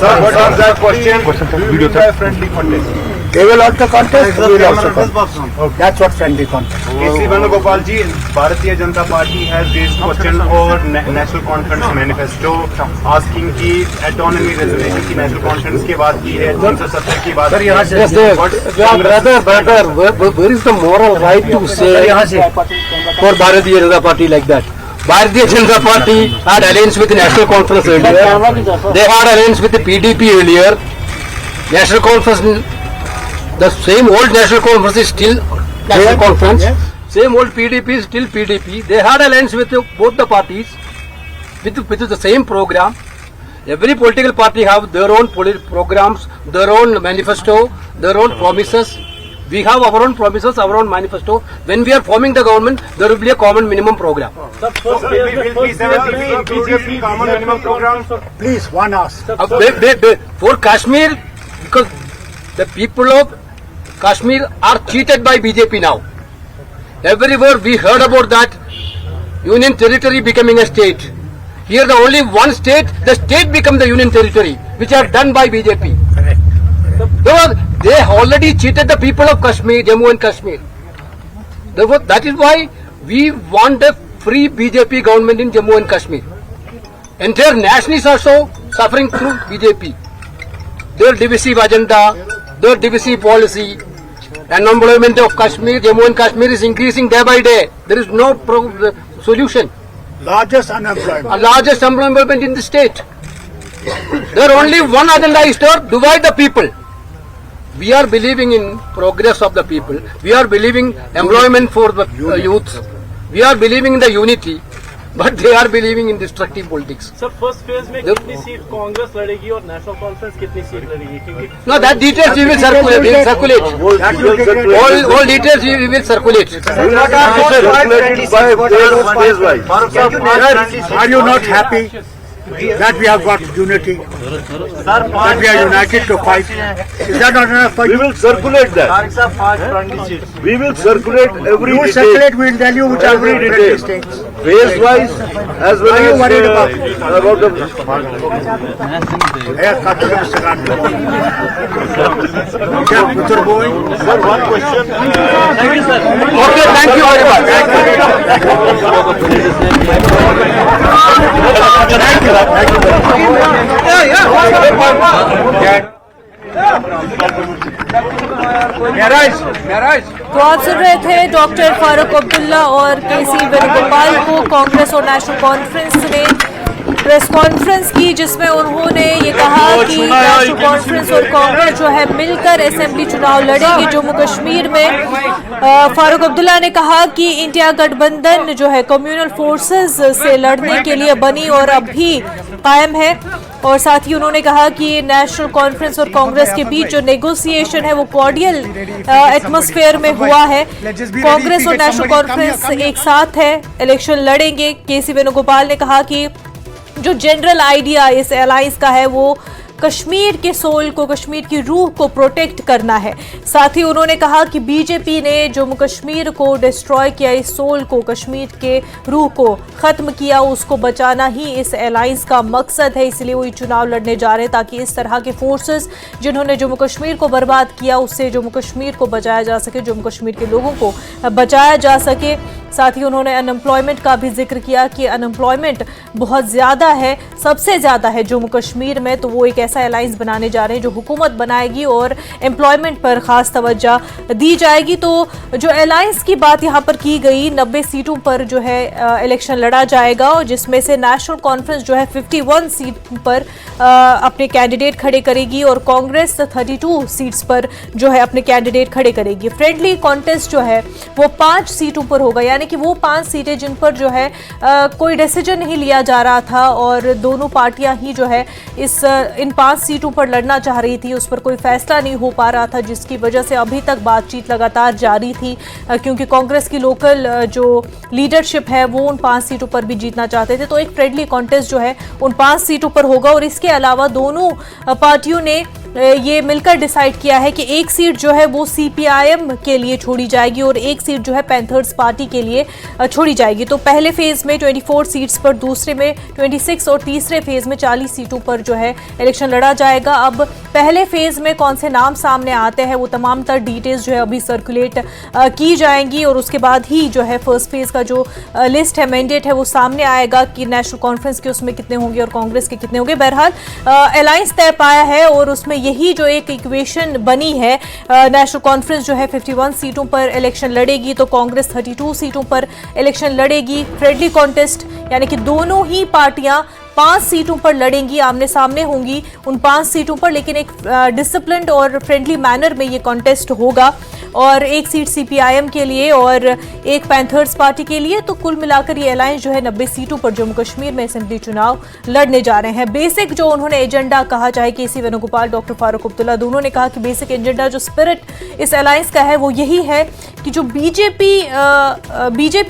Sir, what was that question? We will have friendly contest. They will also contest, we will also contest. That's what friendly contest. K.C. Venugopal ji, Bharatiya Janata Party has raised question over National Conference Manifesto, asking कि autonomy reservation की National Conference के बाद की है, 370 की बात की है. Brother, where is the moral right to say for Bharatiya Janata Party like that? Bharatiya Janata Party had alliance with the National Conference earlier. They had alliance with the PDP earlier. National Conference, the same old National Conference is still National Conference. Same old PDP is still PDP. They had alliance with both the parties with the same program. Every political party have their own programs, their own manifesto, their own promises. We have our own promises, our own manifesto. When we are forming the government, there will be a common minimum program. Will BJP common minimum program? Please, one ask. For Kashmir, because the people of Kashmir are cheated by BJP now. Everywhere we heard about that Union territory becoming a state. Here the only one state, the state become the union territory, which are done by BJP. They already cheated the people of Kashmir, Jammu and Kashmir. Therefore, that is why we want a free BJP government in Jammu and Kashmir. Entire nationalists are also suffering through BJP. Their divisive agenda, their divisive policy, unemployment of Kashmir, Jammu and Kashmir is increasing day by day. There is no solution. Largest unemployment. Largest unemployment in the state. There only one agenda is to divide the people. We are believing in progress of the people. We are believing employment for the youth. We are believing in the unity. But they are believing in destructive politics. Sir first phase में कितनी seat Congress लड़ेगी और national conference कितनी seat लड़ेगी? क्योंकि No, that details we will circulate. All details we will circulate. Are you not happy that we have got unity? That we are united to fight? Is that not enough fight? We will circulate that. We will circulate every You will detail. circulate, we will tell you which are Every the detail. states. Phase wise as well Are you as worried about the Sir, one question. Okay, thank you very much. तो आप सुन रहे थे doctor Farooq Abdullah और केसी वेणुगोपाल को। कांग्रेस और national conference ने press conference की जिसमें उन्होंने ये कहा कि नेशनल कॉन्फ्रेंस और कांग्रेस जो है मिलकर असेंबली चुनाव लड़ेंगे जम्मू कश्मीर में। फारूक अब्दुल्ला ने कहा कि इंडिया गठबंधन जो है कम्युनल फोर्सेस से लड़ने के लिए बनी और अब भी कायम है। और साथ ही उन्होंने कहा कि नेशनल कॉन्फ्रेंस और कांग्रेस के बीच जो नेगोशिएशन है वो कॉर्डियल एटमॉस्फेयर में हुआ है। कांग्रेस और नेशनल कॉन्फ्रेंस एक साथ है, इलेक्शन लड़ेंगे। केसी वेणुगोपाल ने कहा कि जो जनरल आइडिया इस अलायंस का है वो कश्मीर के सोल को, कश्मीर की रूह को प्रोटेक्ट करना है। साथ ही उन्होंने कहा कि बीजेपी ने जम्मू कश्मीर को डिस्ट्रॉय किया, इस सोल को, कश्मीर के रूह को खत्म किया, उसको बचाना ही इस अलायंस का मकसद है। इसलिए वो ये चुनाव लड़ने जा रहे हैं ताकि इस तरह के फोर्सेस जिन्होंने जम्मू कश्मीर को बर्बाद किया उससे जम्मू कश्मीर को बचाया जा सके, जम्मू कश्मीर के लोगों को बचाया जा सके। साथ ही उन्होंने अनएम्प्लॉयमेंट का भी जिक्र किया कि अनएम्प्लॉयमेंट बहुत ज़्यादा है, सबसे ज़्यादा है जम्मू कश्मीर में। तो वो एक ऐसा अलायंस बनाने जा रहे हैं जो हुकूमत बनाएगी और एम्प्लॉयमेंट पर ख़ास तवज्जो दी जाएगी। तो जो अलायंस की बात यहाँ पर की गई, 90 सीटों पर जो है इलेक्शन लड़ा जाएगा और जिसमें से नेशनल कॉन्फ्रेंस जो है 51 सीट पर अपने कैंडिडेट खड़े करेगी और कांग्रेस 32 सीट्स पर जो है अपने कैंडिडेट खड़े करेगी। फ्रेंडली कॉन्टेस्ट जो है वो 5 सीटों पर होगा, यानी कि वो 5 सीटें जिन पर जो है कोई डिसीजन नहीं लिया जा रहा था और दोनों पार्टियां ही जो है इन 5 सीटों पर लड़ना चाह रही थी, उस पर कोई फैसला नहीं हो पा रहा था जिसकी वजह से अभी तक बातचीत लगातार जारी थी क्योंकि कांग्रेस की लोकल जो लीडरशिप है वो उन 5 सीटों पर भी जीतना चाहते थे। तो एक फ्रेंडली कॉन्टेस्ट जो है उन 5 सीटों पर होगा और इसके अलावा दोनों पार्टियों ने ये मिलकर डिसाइड किया है कि एक सीट जो है वो सीपीआईएम के लिए छोड़ी जाएगी और एक सीट जो है पैंथर्स पार्टी के लिए छोड़ी जाएगी। तो पहले फेज में 24 सीट्स पर, दूसरे में 26 और तीसरे फेज में 40 सीटों पर जो है इलेक्शन लड़ा जाएगा। अब पहले फेज में कौन से नाम सामने आते हैं वो तमाम तर डिटेल्स जो है अभी सर्कुलेट की जाएंगी और उसके बाद ही जो है फर्स्ट फेज का जो लिस्ट है, मैंडेट है, वो सामने आएगा कि नेशनल कॉन्फ्रेंस के उसमें कितने होंगे और कांग्रेस के कितने होंगे। बहरहाल अलायंस तय पाया है और उसमें यही जो एक इक्वेशन बनी है, नेशनल कॉन्फ्रेंस जो है 51 सीटों पर इलेक्शन लड़ेगी तो कांग्रेस 32 सीटों पर इलेक्शन लड़ेगी। फ्रेंडली कॉन्टेस्ट यानी कि दोनों ही पार्टियां 5 सीटों पर लड़ेंगी, आमने सामने होंगी उन 5 सीटों पर, लेकिन एक डिसिप्लिन्ड और फ्रेंडली मैनर में ये कॉन्टेस्ट होगा और एक सीट सीपीआईएम के लिए और एक पैंथर्स पार्टी के लिए। तो कुल मिलाकर ये अलायंस जो है 90 सीटों पर जम्मू कश्मीर में असेंबली चुनाव लड़ने जा रहे हैं। बेसिक जो उन्होंने एजेंडा कहा, चाहे केसी वेणुगोपाल, डॉक्टर फारूक अब्दुल्ला, दोनों ने कहा कि बेसिक एजेंडा जो स्पिरिट इस अलायंस का है वो यही है कि जो बीजेपी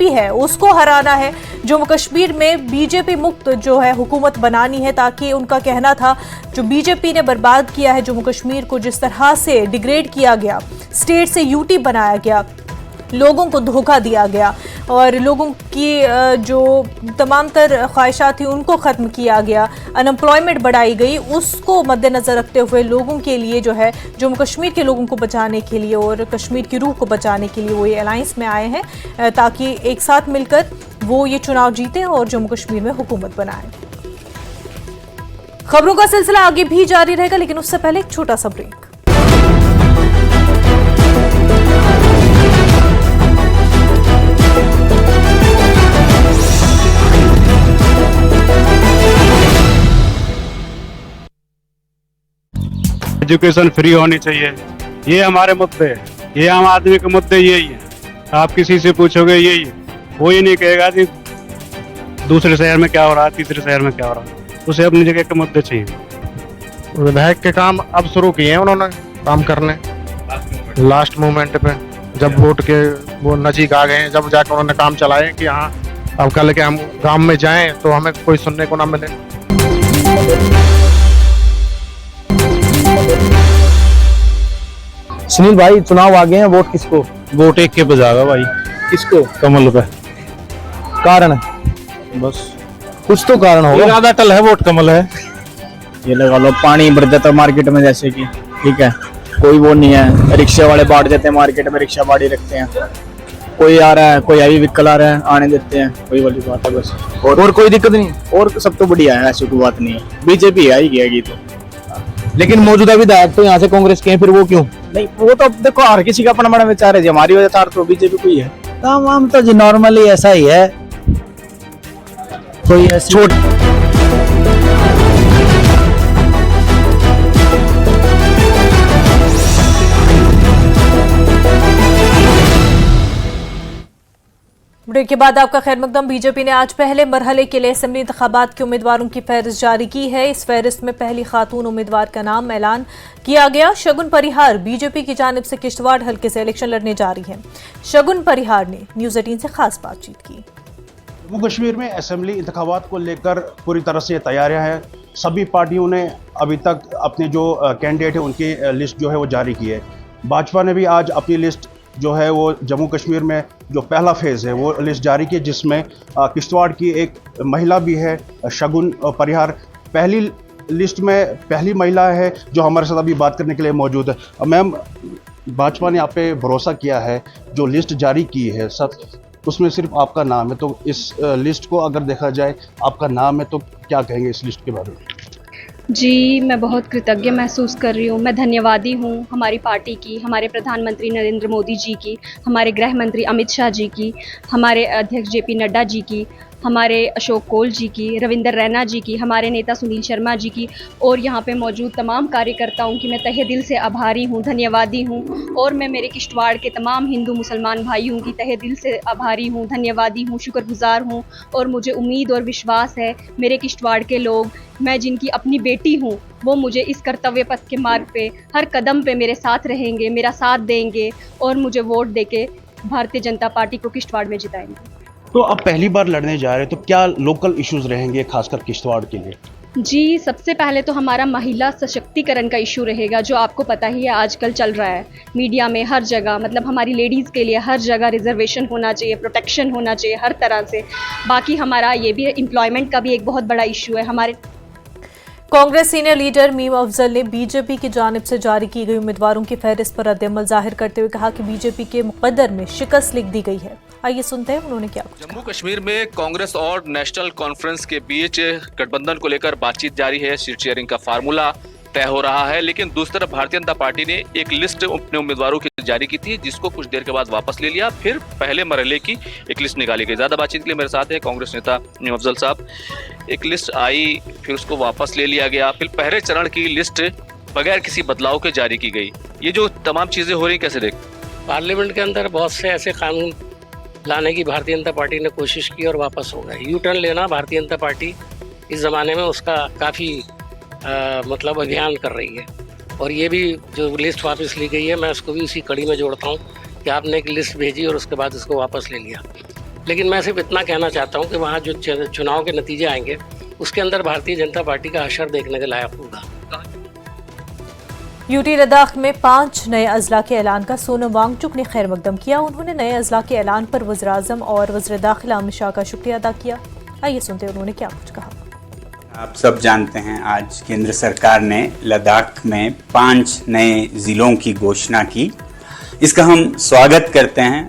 है उसको हराना है, जम्मू कश्मीर में बीजेपी मुक्त जो है हुकूमत बनानी है ताकि उनका कहना था जो बीजेपी ने बर्बाद किया है जम्मू कश्मीर को, जिस तरह से डिग्रेड किया गया, स्टेट से यूटी बनाया गया, लोगों को धोखा दिया गया, और लोगों की जो तमाम तर ख्वाहिशात थी उनको ख़त्म किया गया, अनएम्प्लॉयमेंट बढ़ाई गई, उसको मद्देनज़र रखते हुए लोगों के लिए जो है जम्मू कश्मीर के लोगों को बचाने के लिए और कश्मीर की रूह को बचाने के लिए वो ये अलायंस में आए हैं ताकि एक साथ मिलकर वो ये चुनाव जीते और जम्मू कश्मीर में हुकूमत बनाए। खबरों का सिलसिला आगे भी जारी रहेगा, लेकिन उससे पहले एक छोटा सा ब्रेक। एजुकेशन फ्री होनी चाहिए, ये हमारे मुद्दे हैं, ये आम आदमी के मुद्दे यही है। आप किसी से पूछोगे यही है, वो ये नहीं कहेगा कि दूसरे शहर में क्या हो रहा है, तीसरे शहर में क्या हो रहा है, उसे अपनी जगह के मुद्दे चाहिए। विधायक के काम अब शुरू किए हैं उन्होंने काम करने, लास्ट मोमेंट पे जब वोट के वो नजीक आ गए हैं, जब जाकर उन्होंने काम चलाए कि हाँ अब कल के हम गांव में जाएं तो हमें कोई सुनने को ना मिले। सुनील भाई, चुनाव आ गए हैं, वोट किसको? वोट एक के पे जाएगा भाई। किसको? कमल पे। कारण? बस कुछ तो कारण होगा। इरादा टल है, वोट कमल है। ये लगा लो, पानी बढ़ जाता है मार्केट में, जैसे कि ठीक है, कोई वो नहीं है, रिक्शे वाले बांट देते हैं मार्केट में, रिक्शा बाड़ी रखते हैं, कोई आ रहा है, कोई हैवी व्हीकल आ रहा है, आने देते हैं, कोई वाली बात है बस। और कोई दिक्कत नहीं, और सब तो बढ़िया है, ऐसी कोई बात नहीं है। बीजेपी आ ही गएगी तो, लेकिन मौजूदा विधायक तो यहाँ से कांग्रेस के हैं, फिर वो क्यों? नहीं, वो तो देखो हर किसी का अपना बड़ा विचार है जी, हमारी वजह तो बीजेपी को ही है। काम तो जी नॉर्मली ऐसा ही है, कोई छोट ब्रेक के बाद आपका खैर मकदम। बीजेपी ने आज पहले मरहले के लिए असेंबली इंतखाबात के उम्मीदवारों की फहरिस्त जारी की है। इस फहरिस्त में पहली खातून उम्मीदवार का नाम ऐलान किया गया। शगुन परिहार बीजेपी की जानिब से किश्तवाड़ हल्के से इलेक्शन लड़ने जा रही है। शगुन परिहार ने न्यूज़ 18 से खास बातचीत की। जम्मू कश्मीर में असेंबली इंतखाबात को लेकर पूरी तरह से तैयारियां हैं। सभी पार्टियों ने अभी तक अपने जो कैंडिडेट है उनकी लिस्ट जो है वो जारी की है। भाजपा ने भी आज अपनी लिस्ट जो है वो जम्मू कश्मीर में जो पहला फेज़ है वो लिस्ट जारी की, जिसमें किश्तवाड़ की एक महिला भी है, शगुन परिहार पहली लिस्ट में पहली महिला है जो हमारे साथ अभी बात करने के लिए मौजूद है। मैम, भाजपा ने आप पे भरोसा किया है, जो लिस्ट जारी की है सब उसमें सिर्फ आपका नाम है, तो इस लिस्ट को अगर देखा जाए आपका नाम है तो क्या कहेंगे इस लिस्ट के बारे में? जी, मैं बहुत कृतज्ञ महसूस कर रही हूँ। मैं धन्यवादी हूँ हमारी पार्टी की, हमारे प्रधानमंत्री नरेंद्र मोदी जी की, हमारे गृह मंत्री अमित शाह जी की, हमारे अध्यक्ष जेपी नड्डा जी की, हमारे अशोक कोल जी की, रविंदर रैना जी की, हमारे नेता सुनील शर्मा जी की और यहाँ पे मौजूद तमाम कार्यकर्ताओं की मैं तहे दिल से आभारी हूँ, धन्यवादी हूँ। और मैं मेरे किश्तवाड़ के तमाम हिंदू मुसलमान भाइयों की तहे दिल से आभारी हूँ, धन्यवादी हूँ, शुक्रगुजार हूँ। और मुझे उम्मीद और विश्वास है मेरे किश्तवाड़ के लोग, मैं जिनकी अपनी बेटी हूँ, वो मुझे इस कर्तव्य पथ के मार्ग पे हर कदम पे मेरे साथ रहेंगे, मेरा साथ देंगे और मुझे वोट देके भारतीय जनता पार्टी को किश्तवाड़ में जिताएंगे। तो अब पहली बार लड़ने जा रहे हैं, तो क्या लोकल इश्यूज रहेंगे खासकर किश्तवाड़ के लिए? जी, सबसे पहले तो हमारा महिला सशक्तिकरण का इशू रहेगा, जो आपको पता ही है आजकल चल रहा है मीडिया में हर जगह, मतलब हमारी लेडीज़ के लिए हर जगह रिजर्वेशन होना चाहिए, प्रोटेक्शन होना चाहिए हर तरह से। बाकी हमारा ये भी एम्प्लॉयमेंट का भी एक बहुत बड़ा इशू है हमारे। Congress senior leader meme Afzal ने बीजेपी की जानिब से जारी की गई उम्मीदवारों की फहरिस्त पर रद्द-ए-अमल जाहिर करते हुए कहा कि बीजेपी के मुकद्दर में शिकस्त लिख दी गई है। आइए सुनते हैं उन्होंने क्या कुछ कहा। जम्मू कश्मीर में कांग्रेस और नेशनल कॉन्फ्रेंस के बीच गठबंधन को लेकर बातचीत जारी है। सीट शेयरिंग का फार्मूला तय हो रहा है, लेकिन दूसरी तरफ भारतीय जनता पार्टी ने एक लिस्ट अपने उम्मीदवारों की जारी की थी, जिसको कुछ देर के बाद वापस ले लिया। फिर पहले मरहले की एक लिस्ट निकाली गई। ज्यादा बातचीत के लिए मेरे साथ है कांग्रेस नेता मीम अफजल साहब। एक लिस्ट आई, फिर उसको वापस ले लिया गया, फिर पहले चरण की लिस्ट बगैर किसी बदलाव के जारी की गई। ये जो तमाम चीजें हो रही, कैसे देखते? पार्लियामेंट के अंदर बहुत से ऐसे कानून लाने की भारतीय जनता पार्टी ने कोशिश की और वापस हो गए। यू टर्न लेना भारतीय जनता पार्टी इस ज़माने में उसका काफ़ी मतलब अभियान कर रही है। और ये भी जो लिस्ट वापस ली गई है, मैं उसको भी उसी कड़ी में जोड़ता हूँ कि आपने एक लिस्ट भेजी और उसके बाद इसको वापस ले लिया। लेकिन मैं सिर्फ इतना कहना चाहता हूँ कि वहाँ जो चुनाव के नतीजे आएंगे उसके अंदर भारतीय जनता पार्टी का असर देखने के लायक होगा। यूटी लद्दाख में 5 नए अजला के ऐलान का सोनम वांगचुक ने खैर मकदम किया। उन्होंने नए अजला के ऐलान पर वज़ीर-ए-आज़म और वज़ीर दाखिला अमित शाह का शुक्रिया अदा किया। आइए सुनते हैं उन्होंने क्या कुछ कहा। आप सब जानते हैं आज केंद्र सरकार ने लद्दाख में 5 नए ज़िलों की घोषणा की। इसका हम स्वागत करते हैं,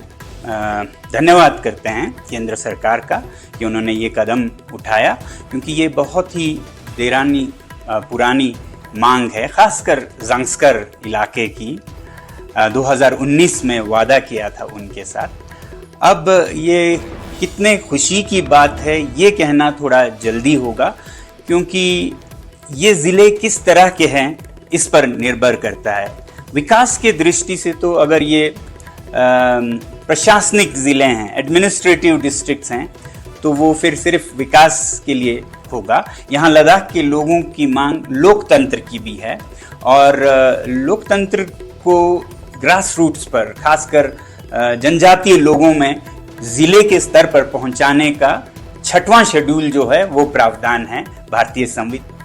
धन्यवाद करते हैं केंद्र सरकार का कि उन्होंने ये कदम उठाया, क्योंकि ये बहुत ही देरानी पुरानी मांग है, ख़ासकर ज़ंस्कर इलाके की। 2019 में वादा किया था उनके साथ। अब ये कितने खुशी की बात है ये कहना थोड़ा जल्दी होगा, क्योंकि ये ज़िले किस तरह के हैं इस पर निर्भर करता है। विकास के दृष्टि से तो अगर ये प्रशासनिक ज़िले हैं, एडमिनिस्ट्रेटिव डिस्ट्रिक्ट्स हैं, तो वो फिर सिर्फ विकास के लिए होगा। यहाँ लद्दाख के लोगों की मांग लोकतंत्र की भी है, और लोकतंत्र को ग्रास रूट्स पर, खासकर जनजातीय लोगों में ज़िले के स्तर पर पहुँचाने का 6वां शेड्यूल जो है वो प्रावधान है भारतीय संविधान।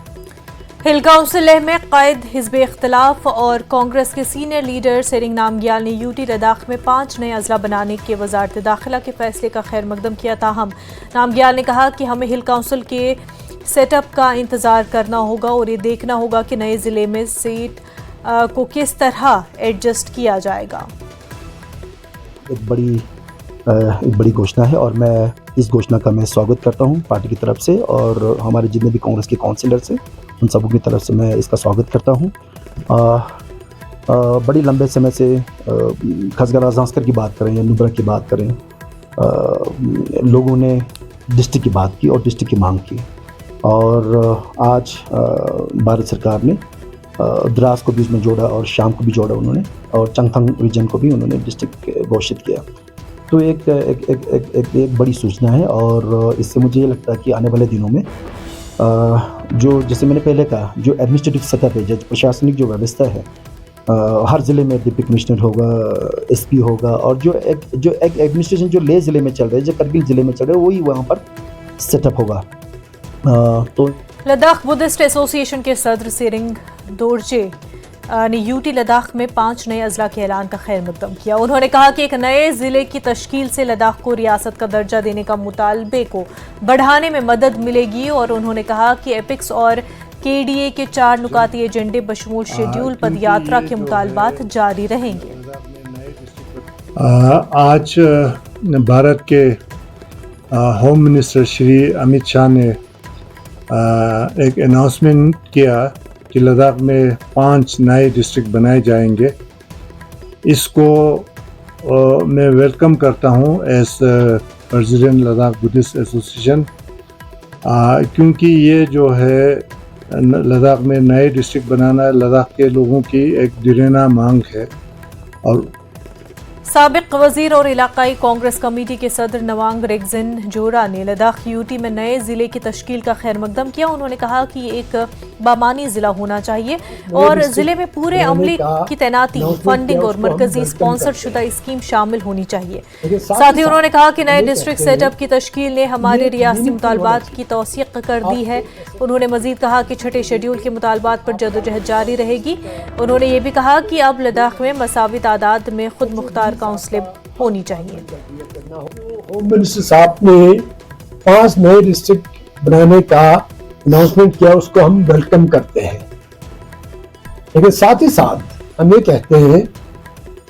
हिल काउंसिल लेह में कायद हिज़्ब इख्तिलाफ और कांग्रेस के सीनियर लीडर सेरिंग नामग्याल ने यूटी लद्दाख में 5 नए अजला बनाने के वज़ारत दाखिला के फैसले का खैर मकदम किया। ताहम नामग्याल ने कहा कि हमें हिल काउंसिल के सेटअप का इंतज़ार करना होगा और ये देखना होगा कि नए ज़िले में सीट को किस तरह एडजस्ट किया जाएगा। एक बड़ी घोषणा है और मैं इस घोषणा का मैं स्वागत करता हूं पार्टी की तरफ से, और हमारे जितने भी कांग्रेस के काउंसिलर्स हैं उन सबों की तरफ से मैं इसका स्वागत करता हूं। बड़ी लंबे समय से खासकर ज़ंस्कर की बात करें या नुब्रा की बात करें, लोगों ने डिस्ट्रिक्ट की बात की और डिस्ट्रिक्ट की मांग की, और आज भारत सरकार ने द्रास को भी इसमें जोड़ा और शाम को भी जोड़ा उन्होंने, और चंगथंग रीजन को भी उन्होंने डिस्ट्रिक्ट घोषित किया। तो एक बड़ी सूचना है, और इससे मुझे ये लगता है कि आने वाले दिनों में जो, जैसे मैंने पहले कहा, जो एडमिनिस्ट्रेटिव सेटअप है, जो प्रशासनिक जो व्यवस्था है, हर ज़िले में डिप्टी कमिश्नर होगा, एसपी होगा, और जो एक एडमिनिस्ट्रेशन जो लेह ज़िले में चल रहा है, जो करगिल ज़िले में चल रहा है, वही वहाँ पर सेटअप होगा। तो लद्दाख बुद्धिस्ट एसोसिएशन के सदर सेरिंग दोरजे ने यूटी लद्दाख में 5 नए अजला के ऐलान का खैर मकदम किया। उन्होंने कहा कि एक नए ज़िले की तश्कील से लद्दाख को रियासत का दर्जा देने का मुतालबे को बढ़ाने में मदद मिलेगी, और उन्होंने कहा कि एपिक्स और केडीए के 4 नुकाती एजेंडे बशमूल शेड्यूल पदयात्रा के मुतालबात जारी रहेंगे। आज भारत के होम मिनिस्टर श्री अमित शाह ने एक अनाउंसमेंट किया कि लद्दाख में 5 नए डिस्ट्रिक्ट बनाए जाएंगे। इसको मैं वेलकम करता हूँ as president Ladakh Buddhist association, क्योंकि ये जो है लद्दाख में नए डिस्ट्रिक्ट बनाना लद्दाख के लोगों की एक दिरेना मांग है। और साबिक वजीर और इलाकाई कांग्रेस कमेटी के सदर नवांग रेगजिन जोरा ने लद्दाख यूटी में नए ज़िले की तश्कील का खैर मकदम किया। उन्होंने कहा कि एक बामानी ज़िला होना चाहिए और ज़िले में पूरे अमले की तैनाती, फंडिंग और मरकजी स्पॉन्सर शुदा स्कीम शामिल होनी चाहिए। साथ ही उन्होंने कहा कि नए डिस्ट्रिक्ट सेटअप की तश्कील ने हमारे रियासती मुतालबात की तौसीक कर दी है। उन्होंने मजीद कहा कि 6ठे शेड्यूल के मुतालबात पर जदोजहद जारी रहेगी। उन्होंने ये भी कहा कि अब लद्दाख में मसावी तादाद में खुद मुख्तार काउंसिलें होनी चाहिए। होम मिनिस्टर साहब ने 5 नए डिस्ट्रिक्ट बनाने का अनाउंसमेंट किया, उसको हम वेलकम करते हैं। लेकिन साथ ही साथ हम ये कहते हैं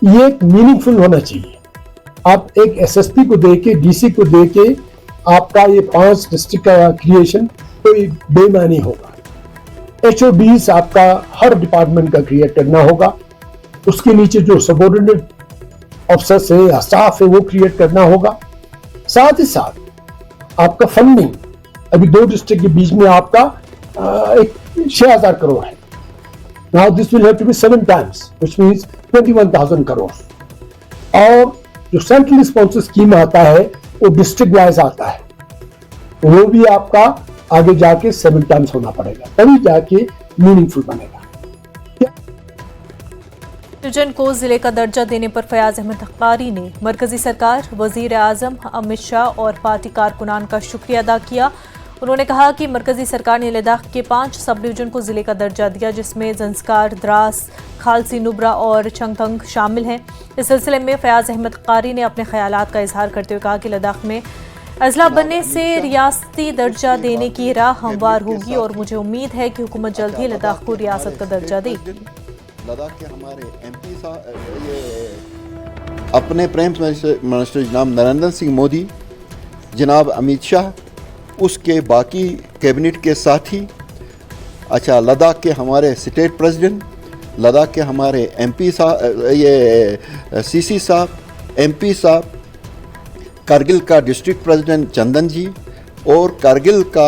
ये एक मीनिंगफुल होना चाहिए। आप एक एसएसपी को देके, डीसी को देके आपका ये 5 डिस्ट्रिक्ट का क्रिएशन कोई बेमानी होगा। एचओडीज आपका हर डिपार्टमेंट का क्रिएट करना होगा, उसके नीचे जो सबऑर्डिनेट ऑफिसर्स है या स्टाफ है वो क्रिएट करना होगा। साथ ही साथ आपका फंडिंग, अभी 2 डिस्ट्रिक्ट के बीच में आपका एक 6,000 करोड़ है। Now this will have to be 7 times, which means 21,000 crore. और जो सेंट्रल स्पॉन्सर स्कीम आता है वो डिस्ट्रिक्ट वाइज आता है, वो भी आपका आगे जाके 7 टाइम्स होना पड़ेगा, तभी जाके मीनिंगफुल बनेगा। रीजन को जिले का दर्जा देने पर फयाज अहमद हक्कारी ने मरकजी सरकार, वजीर आजम अमित शाह और पार्टी कारकुनान का शुक्रिया अदा किया। उन्होंने कहा कि मरकजी सरकार ने लद्दाख के 5 सब डिवीजन को जिले का दर्जा दिया, जिसमें जंस्कार, द्रास, खालसी नुब्रा और चंगथंग शामिल हैं। इस सिलसिले में फयाज अहमद कारी ने अपने ख्यालात का इजहार करते हुए कहा कि लद्दाख में अजला बनने से रियासती दर्जा देने की राह हमवार होगी और मुझे उम्मीद है कि हुकूमत जल्द ही लद्दाख को रियासत का दर्जा देगी। लद्दाख के हमारे MP साहब, ये अपने प्राइम मिनिस्टर जनाब नरेंद्र सिंह मोदी, जनाब अमित शाह, उसके बाकी कैबिनेट के साथी, अच्छा लद्दाख के हमारे स्टेट प्रेसिडेंट, लद्दाख के हमारे MP साहब, ये CC साहब, MP साहब, कारगिल का डिस्ट्रिक्ट प्रेसिडेंट चंदन जी और कारगिल का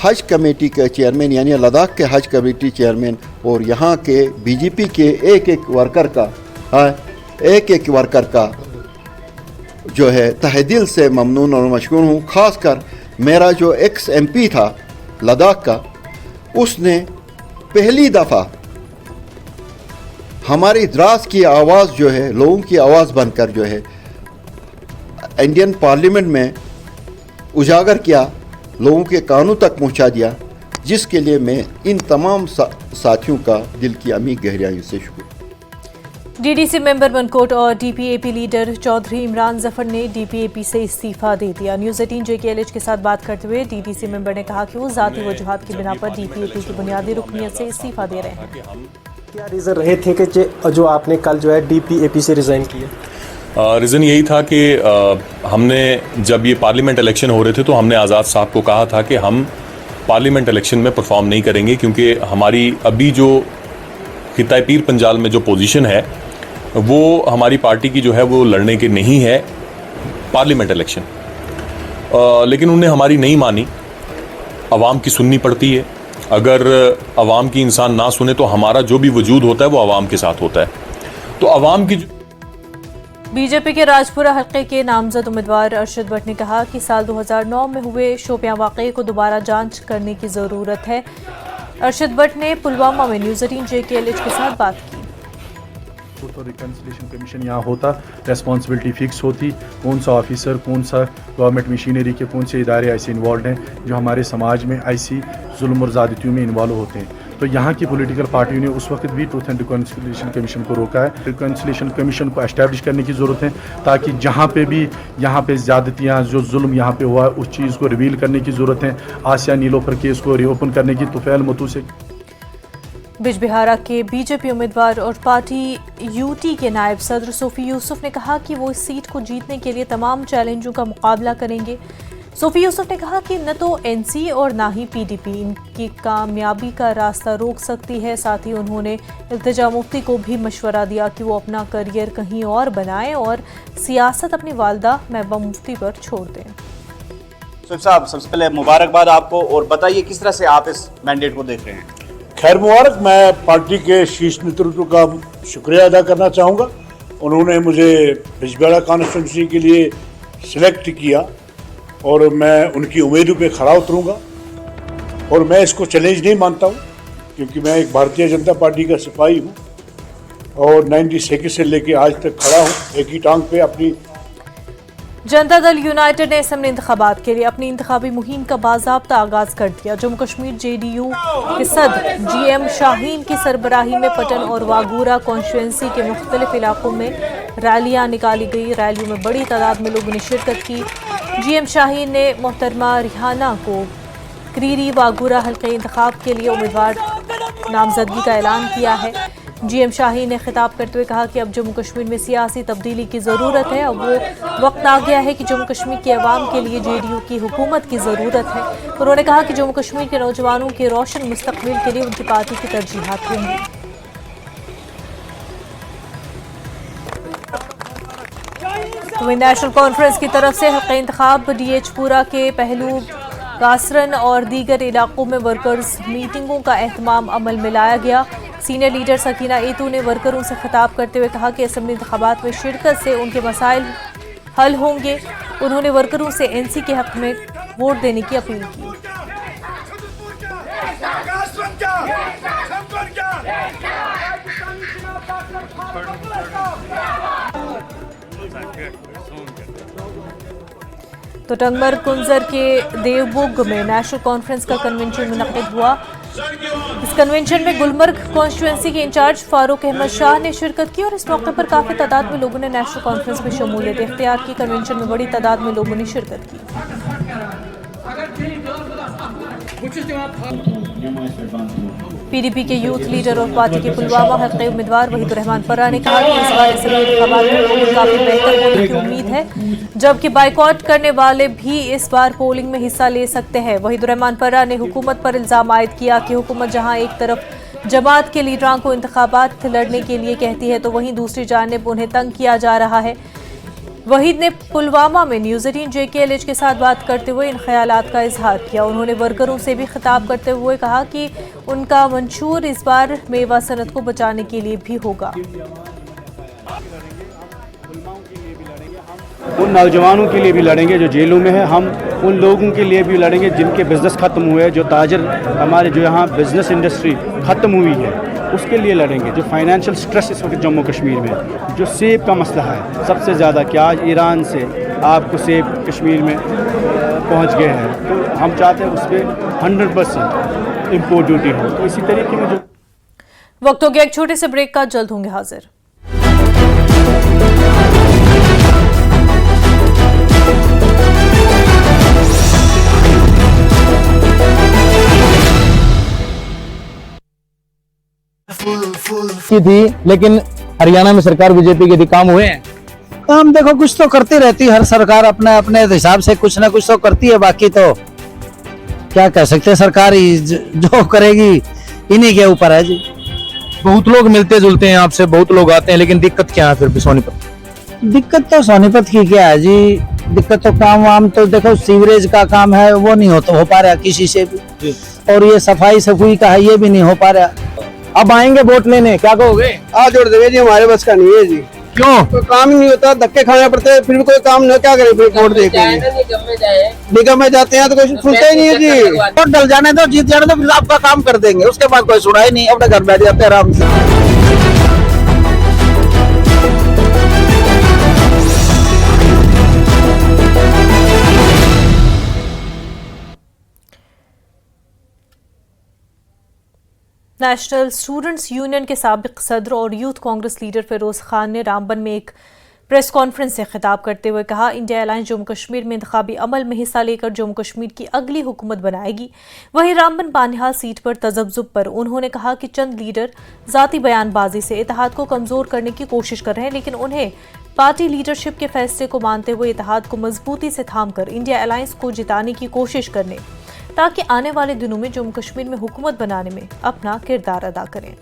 हज कमेटी के चेयरमैन यानी लद्दाख के हज कमेटी चेयरमैन और यहाँ के BJP के एक एक वर्कर का जो है तहे दिल से ममनून और मशकूर हूँ। ख़ासकर मेरा जो एक्स MP था लद्दाख का, उसने पहली दफ़ा हमारी द्रास की आवाज़ जो है, लोगों की आवाज़ बनकर जो है इंडियन पार्लियामेंट में उजागर किया, लोगों के कानों तक पहुंचा दिया, जिसके लिए मैं इन तमाम साथियों का दिल की अमी गहराइयों से शुक्र। DDC मेंबर बनकोट और DPAP लीडर चौधरी इमरान जफर ने DPAP से इस्तीफा दे दिया। न्यूज़ 18 JKLH के साथ बात करते हुए DDC मेंबर ने कहा कि वो ज़ाती वजूहात की बिना पर DPAP की बुनियादी रुकनियत से इस्तीफा दे रहे हैं। क्या रीज़न रहे थे कि जो आपने कल जो है DPAP से रिज़ाइन किया? रीज़न यही था कि हमने जब ये पार्लियामेंट इलेक्शन हो रहे थे तो हमने आज़ाद साहब को कहा था कि हम पार्लियामेंट इलेक्शन में परफॉर्म नहीं करेंगे, क्योंकि हमारी अभी जो खिताए पीर पंजाल में जो पोजीशन है वो हमारी पार्टी की जो है वो लड़ने की नहीं है पार्लियामेंट इलेक्शन। लेकिन उन्होंने हमारी नहीं मानी। आवाम की सुननी पड़ती है, अगर आवाम की इंसान ना सुने तो हमारा जो भी वजूद होता है वो आवाम के साथ होता है। तो आवाम की बीजेपी के राजपुरा हल्के के नामजद उम्मीदवार अरशद भट्ट ने कहा कि साल 2009 में हुए शोपियां वाक़ये को दोबारा जांच करने की ज़रूरत है। अरशद भट्ट ने पुलवामा में न्यूज़ 18 JKLH के साथ बात की। तो रिकन्सिलिएशन कमीशन यहाँ होता, रेस्पॉन्सिबिलिटी फिक्स होती, कौन सा ऑफिसर, कौन सा गवर्नमेंट मशीनरी के कौन से इदारे ऐसे इन्वॉल्व हैं जो हमारे समाज में ऐसी जुल्म और ज़्यादतियों में इन्वॉल्व होते हैं। तो यहाँ की पॉलिटिकल पार्टियों ने उस वक्त भी ट्रूथ एंड रिकन्सिलिएशन कमीशन को रोका है। रिकन्सिलिएशन कमीशन को एस्टैब्लिश करने की ज़रूरत है ताकि जहाँ पे भी यहाँ पे ज़्यादतियाँ जो जुल्म यहाँ पे हुआ उस चीज़ को रिवील करने की ज़रूरत है। आसिया नीलोफर केस को रीओपन करने की तुफैल मतू से बिजबिहारा के बीजेपी उम्मीदवार और पार्टी यूटी के नायब सदर सूफी यूसुफ ने कहा कि वो इस सीट को जीतने के लिए तमाम चैलेंजों का मुकाबला करेंगे। सूफी यूसुफ ने कहा कि न तो एनसी और ना ही पीडीपी इनकी कामयाबी का रास्ता रोक सकती है। साथ ही उन्होंने इल्तिजा मुफ्ती को भी मशवरा दिया कि वो अपना करियर कहीं और बनाएं और सियासत अपनी वालदा महबूबा मुफ्ती पर छोड़ दें। सूफी साहब, सबसे पहले मुबारकबाद आपको और बताइए किस तरह से आप इस मैंडेट को देख रहे हैं? खैर मुबारक। मैं पार्टी के शीर्ष नेतृत्व का शुक्रिया अदा करना चाहूँगा। उन्होंने मुझे बिजबिहारा कॉन्स्टिट्यूंसी के लिए सिलेक्ट किया और मैं उनकी उम्मीदों पे खरा उतरूँगा और मैं इसको चैलेंज नहीं मानता हूँ, क्योंकि मैं एक भारतीय जनता पार्टी का सिपाही हूँ और 96 से लेके आज तक खड़ा हूँ एक ही टांग पे अपनी। जनता दल यूनाइटेड ने असेंबली इंतखाबात के लिए अपनी इंतखाबी मुहिम का बाज़ाब्ता आगाज कर दिया। जम्मू कश्मीर JDU के सदर GM शाहीन की सरबराही में पटन और वागूरा कॉन्स्टिट्यूंसी के मुख्तलिफ इलाकों में रैलियां निकाली गई। रैलियों में बड़ी तादाद में लोगों ने शिरकत की। GM शाहीन ने मोहतरमा रिहाना को क्रीरी वागूरा हल्के इंतखाब के लिए उम्मीदवार नामजदगी का ऐलान किया है। GM शाहीन ने खिताब करते हुए कहा कि अब जम्मू कश्मीर में सियासी तब्दीली की ज़रूरत है। अब वो वक्त आ गया है कि जम्मू कश्मीर के अवाम के लिए JDU की हुकूमत की ज़रूरत है। उन्होंने कहा कि जम्मू कश्मीर के नौजवानों के रोशन मुस्तकबिल के लिए उनकी पार्टी की तरजीहात होंगी। तो नेशनल कॉन्फ्रेंस की तरफ से हल्का इंतखाब DH पुरा के पहलू कासरन और दीगर इलाकों में वर्कर्स मीटिंगों का एहतमाम अमल में लाया गया। सीनियर लीडर सकीना एतू ने वर्करों से खिताब करते हुए कहा कि असेंबली इंतखाबात में शिरकत से उनके मसाइल हल होंगे। उन्होंने वर्करों से NC के हक में वोट देने की अपील की। तो टंगमर कुंजर के देवबुग में नेशनल कॉन्फ्रेंस का कन्वेंशन मुनक्किद हुआ। इस कन्वेंशन में गुलमर्ग कॉन्स्टिट्यूंसी के इंचार्ज फारूक अहमद शाह ने शिरकत की और इस मौके पर काफी तादाद में लोगों ने नेशनल कॉन्फ्रेंस में शमूलियत इख्तियार की। कन्वेंशन में बड़ी तादाद में लोगों ने शिरकत की। पीडीपी के यूथ लीडर और पार्टी के पुलवामा हल्के उम्मीदवार वहीदुर्रहमान परा ने कहा कि इस बार असेंबली इंतखाबात में पोलिंग काफी बेहतर होने की उम्मीद है, जबकि बाइकआउट करने वाले भी इस बार पोलिंग में हिस्सा ले सकते हैं। वहीदुर्रहमान परा ने हुकूमत पर इल्जाम आयद किया कि हुकूमत जहां एक तरफ जमात के लीडरान को इंतखाबात लड़ने के लिए कहती है तो वहीं दूसरी जानिब उन्हें तंग किया जा रहा है। वहीद ने पुलवामा में न्यूज़ 18 JKLH के साथ बात करते हुए इन ख्यालात का इजहार किया। उन्होंने वर्करों से भी खिताब करते हुए कहा कि उनका मंशूर इस बार मेवा सनत को बचाने के लिए भी होगा। उन नौजवानों के लिए भी लड़ेंगे जो जेलों में है, हम उन लोगों के लिए भी लड़ेंगे जिनके बिजनेस ख़त्म हुए, जो ताजर हमारे जो यहाँ बिजनेस इंडस्ट्री ख़त्म हुई है उसके लिए लड़ेंगे। जो फाइनेंशियल स्ट्रेस इस वक्त जम्मू कश्मीर में, जो सेब का मसला है सबसे ज़्यादा, कि आज ईरान से आपको सेब कश्मीर में पहुँच गए हैं, तो हम चाहते हैं उस पर 100% इम्पोर्ट ड्यूटी हो। तो इसी तरीके में जो वक्त हो गया एक छोटे से ब्रेक का, जल्द होंगे हाजिर। की थी, लेकिन हरियाणा में सरकार बीजेपी के काम हुए हैं। काम देखो कुछ तो करती रहती है हर सरकार, अपने अपने हिसाब से कुछ ना कुछ तो करती है। बाकी तो क्या कह सकते हैं, सरकार ही जो करेगी इन्हीं के ऊपर है जी। बहुत लोग मिलते जुलते हैं आपसे, बहुत लोग आते हैं, लेकिन दिक्कत क्या है फिर सोनीपत? दिक्कत तो सोनीपत की क्या है जी, दिक्कत तो काम वाम तो देखो सीवरेज का काम है वो नहीं हो पा रहा किसी से भी, और ये सफाई सफाई का है ये भी नहीं हो पा रहा। अब आएंगे वोट लेने, क्या कहोगे? आ जोड़ देंगे जी, हमारे बस का नहीं है जी। क्यों? तो काम ही नहीं होता, धक्के खाने पड़ते हैं, फिर भी कोई काम नहीं, क्या करें फिर वोट देके? निगम में जाते हैं तो कोई सुनते ही नहीं है जी। वोट डल जाने दो, जीत जाने दो, फिर आपका काम कर देंगे, उसके बाद कोई सुनाई नहीं, अपने घर बैठ जाते हैं आराम से। नेशनल स्टूडेंट्स यूनियन के साबिक सदर और यूथ कांग्रेस लीडर फिरोज खान ने रामबन में एक प्रेस कॉन्फ्रेंस से खिताब करते हुए कहा, इंडिया अलायंस जम्मू कश्मीर में इंतखाबी अमल में हिस्सा लेकर जम्मू कश्मीर की अगली हुकूमत बनाएगी। वहीं रामबन बानिहाल सीट पर तजब्जुब पर उन्होंने कहा कि चंद लीडर जाती बयानबाजी से इत्तेहाद को कमजोर करने की कोशिश कर रहे हैं, लेकिन उन्हें पार्टी लीडरशिप के फैसले को मानते हुए इत्तेहाद को मजबूती से थामकर इंडिया अलायंस को जिताने की कोशिश करने, ताकि आने वाले दिनों में जम्मू कश्मीर में हुकूमत बनाने में अपना किरदार अदा करें।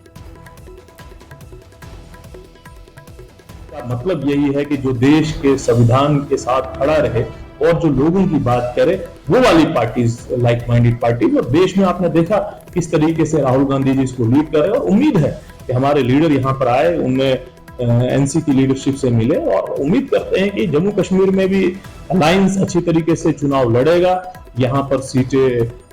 मतलब यही है कि जो देश के संविधान के साथ खड़ा रहे और जो लोगों की बात करे, वो वाली पार्टीज, लाइक माइंडेड पार्टीज। और देश में आपने देखा किस तरीके से राहुल गांधी जी इसको लीड कर रहे हैं, और उम्मीद है कि हमारे लीडर यहाँ पर आए, उनमें एनसी की लीडरशिप से मिले, और उम्मीद करते हैं कि जम्मू कश्मीर में भी अलायंस अच्छी तरीके से चुनाव लड़ेगा। यहाँ पर सीटें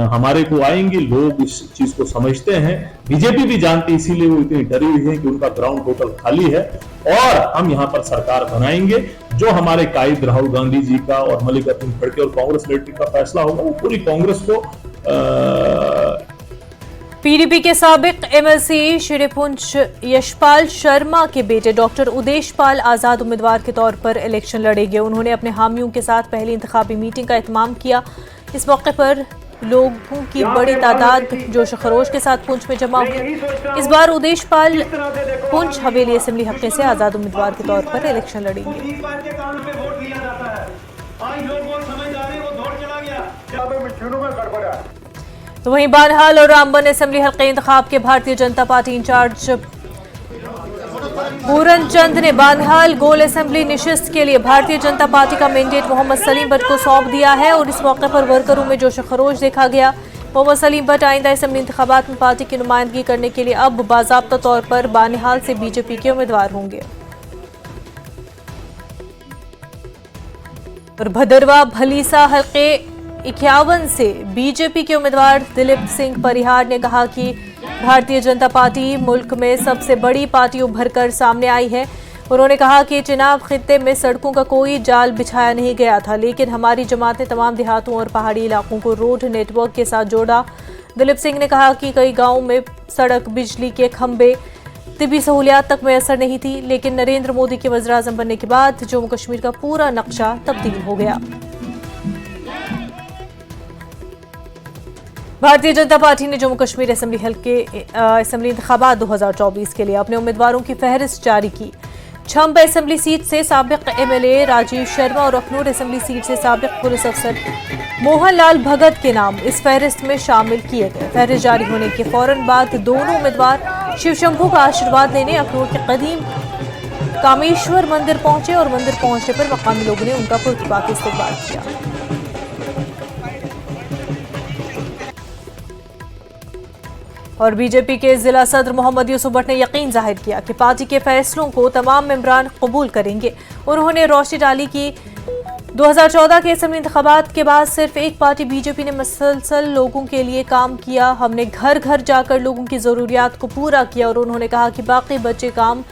हमारे को आएंगी, लोग इस चीज को समझते हैं, बीजेपी भी जानती है, इसीलिए वो इतनी डरी हुई है कि उनका ग्राउंड टोटल खाली है, और हम यहाँ पर सरकार बनाएंगे। जो हमारे कायद राहुल गांधी जी का और मल्लिकार्जुन खड़गे और कांग्रेस लीडरशिप का फैसला होगा, वो पूरी कांग्रेस को पीडीपी के साबिक एमएलसी श्रीपुंज यशपाल शर्मा के बेटे डॉक्टर उदेश पाल आजाद उम्मीदवार के तौर पर इलेक्शन लड़ेंगे। उन्होंने अपने हामियों के साथ पहली इंतखाबी मीटिंग का इत्माम किया। इस मौके पर लोगों की बड़ी तादाद जोश खरोश के साथ पुंछ में जमा हुई। इस बार उदेश पाल पुंछ हवेली असेंबली हल्के से आजाद उम्मीदवार के तौर पर इलेक्शन लड़ेंगे। तो वहीं बानहाल और रामबन असेंबली हल्के इंतखाब के भारतीय जनता पार्टी इंचार्ज पूरन चंद ने बानहाल गोल असेंबली निशिस्त के लिए भारतीय जनता पार्टी का मैंडेट मोहम्मद सलीम भट्ट को सौंप दिया है, और इस मौके पर वर्करों में जोश खरोश देखा गया। मोहम्मद सलीम भट्ट आइंदा असेंबली इंतखाबात में पार्टी की नुमाइंदगी करने के लिए अब बाज़ाब्ता तौर पर बानिहाल से बीजेपी के उम्मीदवार होंगे। और भदरवा भलीसा हल्के 51 से बीजेपी के उम्मीदवार दिलीप सिंह परिहार ने कहा कि भारतीय जनता पार्टी मुल्क में सबसे बड़ी पार्टी उभर कर सामने आई है। उन्होंने कहा कि चिनाब खित्ते में सड़कों का कोई जाल बिछाया नहीं गया था, लेकिन हमारी जमात ने तमाम देहातों और पहाड़ी इलाकों को रोड नेटवर्क के साथ जोड़ा। दिलीप सिंह ने कहा कि कई गांवों में सड़क, बिजली के खंभे, तिबी सहूलियात तक मैसर नहीं थी, लेकिन नरेंद्र मोदी के वज़ीर-ए-आज़म बनने के बाद जम्मू कश्मीर का पूरा नक्शा तब्दील हो गया। भारतीय जनता पार्टी ने जम्मू कश्मीर असेंबली इंतखाबात 2024 के लिए अपने उम्मीदवारों की फहरिस्त जारी की। छंब असेंबली सीट से साबिक एमएलए राजीव शर्मा और अखनूर असेंबली सीट से साबिक पुलिस अफसर मोहन लाल भगत के नाम इस फहरिस्त में शामिल किए गए। फहरिस्त जारी होने के फौरन बाद दोनों उम्मीदवार शिव शंभू का आशीर्वाद लेने अखनूर के कदीम कामेश्वर मंदिर पहुंचे और मंदिर पहुंचने पर मकामी लोगों ने उनका पुरतपाक इस्तकबाल किया। और बीजेपी के जिला सदर मोहम्मद यूसुफ भट्ट ने यकीन जाहिर किया कि पार्टी के फैसलों को तमाम मेंबरान कबूल करेंगे। उन्होंने रोशनी डाली कि 2014 के असेंबली इंतखाबात के बाद सिर्फ एक पार्टी बीजेपी ने मुसलसल लोगों के लिए काम किया। हमने घर घर जाकर लोगों की ज़रूरियात को पूरा किया। और उन्होंने कहा कि बाकी बचे काम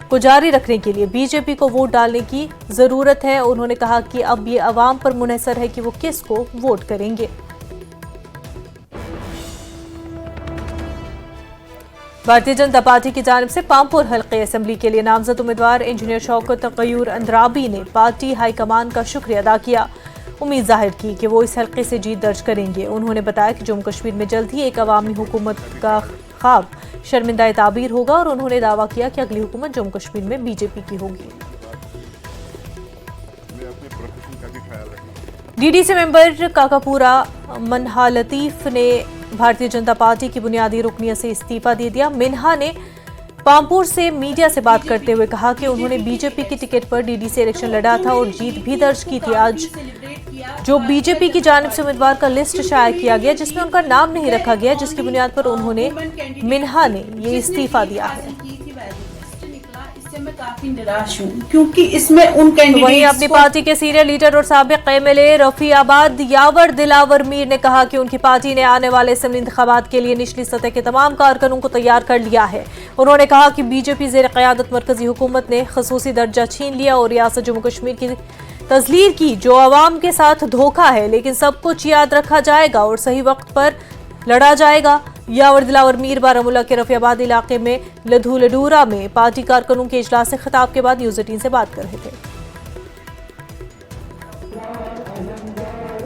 को जारी रखने के लिए बीजेपी को वोट डालने की ज़रूरत है। उन्होंने कहा कि अब ये अवाम पर मुनहसर है कि वो किसको वोट करेंगे। भारतीय जनता पार्टी की जानिब से पामपुर हल्के असेंबली के लिए नामजद उम्मीदवार इंजीनियर शौकत गयूर अंद्राबी ने पार्टी हाईकमान का शुक्रिया अदा किया। उम्मीद जाहिर की कि वो इस हल्के से जीत दर्ज करेंगे। उन्होंने बताया कि जम्मू कश्मीर में जल्द ही एक अवामी हुकूमत का ख्वाब शर्मिंदा ताबीर होगा और उन्होंने दावा किया कि अगली हुकूमत जम्मू कश्मीर में बीजेपी की होगी। डीडीसी मेंबर काकापुरा मिन्हा लतीफ ने भारतीय जनता पार्टी की बुनियादी रुकनियत से इस्तीफा दे दिया। मिन्हा ने पामपुर से मीडिया से बात करते हुए कहा कि उन्होंने बीजेपी की टिकट पर डीडीसी इलेक्शन लड़ा था और जीत भी दर्ज की थी। आज जो बीजेपी की जानिब से उम्मीदवार का लिस्ट शाया किया गया जिसमें उनका नाम नहीं रखा गया, जिसकी बुनियाद पर उन्होंने मिन्हा ने ये इस्तीफा दिया है। मैं काफी निराश हूँ क्योंकि इसमें उन कैंडिडेट्स वहीं अपनी पार्टी के सीनियर लीडर और साबिक एमएलए रफीआबाद यावर दिलावर मीर ने कहा कि उनकी पार्टी ने आने वाले असेंबली इंतखाबात के लिए निचली सतह के तमाम कारकुनों को तैयार कर लिया है। उन्होंने कहा कि बीजेपी ज़ेर क़यादत मरकजी हुकूमत ने खसूसी दर्जा छीन लिया और रियासत जम्मू कश्मीर की तस्लीर की, जो अवाम के साथ धोखा है, लेकिन सब कुछ याद रखा जाएगा और सही वक्त पर लड़ा जाएगा। यावर दिलावर मीर बारामूला के रफीआबाद इलाके में लधू लडूरा में पार्टी कारकुनों के इजलास से खिताब के बाद न्यूज़ 18 से बात कर रहे थे।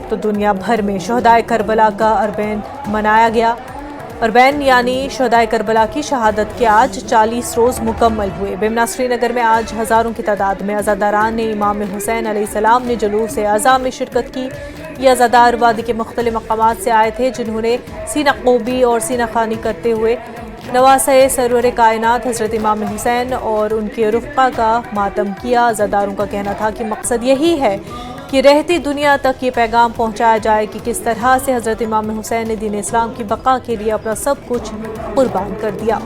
तो दुनिया भर में शहदाए करबला का अरबैन मनाया गया। अरबैन यानी शहदाए करबला की शहादत के आज 40 रोज़ मुकम्मल हुए। बेमना श्रीनगर में आज हज़ारों की तादाद में अज़ादारान ने इमाम हुसैन अलैहिस्सलाम ने जुलूस आज़ा में शिरकत की। ये अज़ादार वादी के मुख्तलिफ मकामात से आए थे, जिन्होंने सीना क़ोबी और सीना खानी करते हुए नवासे सरवर कायनात हज़रत इमाम हुसैन और उनके रुफ़क़ा का मातम किया। अज़ादारों का कहना था कि मकसद यही है कि रहती दुनिया तक ये पैगाम पहुँचाया जाए कि किस तरह से हज़रत इमाम हुसैन ने दीन इस्लाम की बका के लिए अपना सब कुछ कुर्बान कर दिया।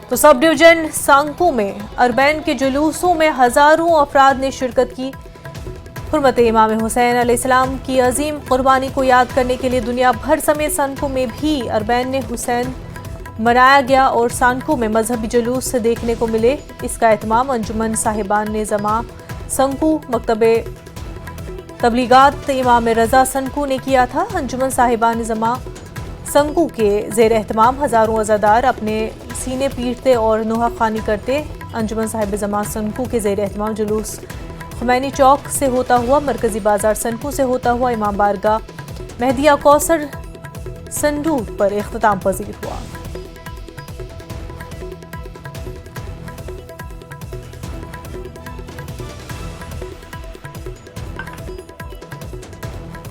तो सब डिवीजन सांकू में अरबैन के जुलूसों में हज़ारों अफराद ने शिरकत की। हुर्मत इमाम हुसैन अलैहिस्सलाम की अजीम कुर्बानी को याद करने के लिए दुनिया भर समेत सांकू में भी अरबैन ने हुसैन मनाया गया और सांकू में मजहबी जुलूस से देखने को मिले। इसका एहतमाम अंजुमन साहिबान ने जमा संकू मकतबे तबलीगात इमाम रज़ा संकू ने किया था। अंजुमन साहिबान जमा संकू के ज़ेर एहतमाम हज़ारों अज़ादार अपने सीने पीटते और नोहा खानी करते। अंजुमन साहिब जमा संकू के ज़ेर एहतमाम जुलूस खुमैनी चौक से होता हुआ मरकज़ी बाज़ार संकू से होता हुआ इमाम बारगाह मेहदिया कौसर संडू पर इख्तिताम पजीर हुआ।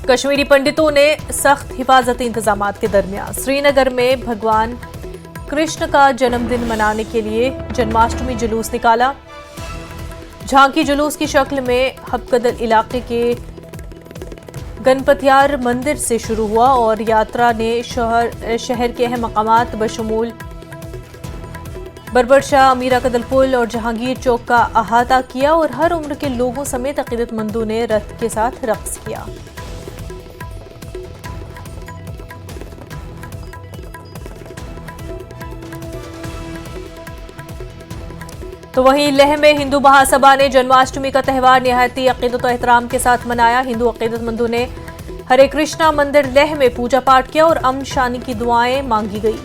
कश्मीरी पंडितों ने सख्त हिफाजती इंतजामात के दरमियान श्रीनगर में भगवान कृष्ण का जन्मदिन मनाने के लिए जन्माष्टमी जुलूस निकाला। झांकी जुलूस की शक्ल में हबकदल इलाके के गणपतियार मंदिर से शुरू हुआ और यात्रा ने शहर के अहम मकामात बशमूल बरबरशाह, अमीरा कदल पुल और जहांगीर चौक का अहाता किया और हर उम्र के लोगों समेत अकीदतमंदों ने रथ के साथ रक्स किया। तो वहीं लेह में हिंदू महासभा ने जन्माष्टमी का त्यौहार निहायती अकीदत और एहतराम के साथ मनाया। हिंदू अकीदतमंदों ने हरे कृष्णा मंदिर लेह में पूजा पाठ किया और अमन शांति की दुआएं मांगी गई।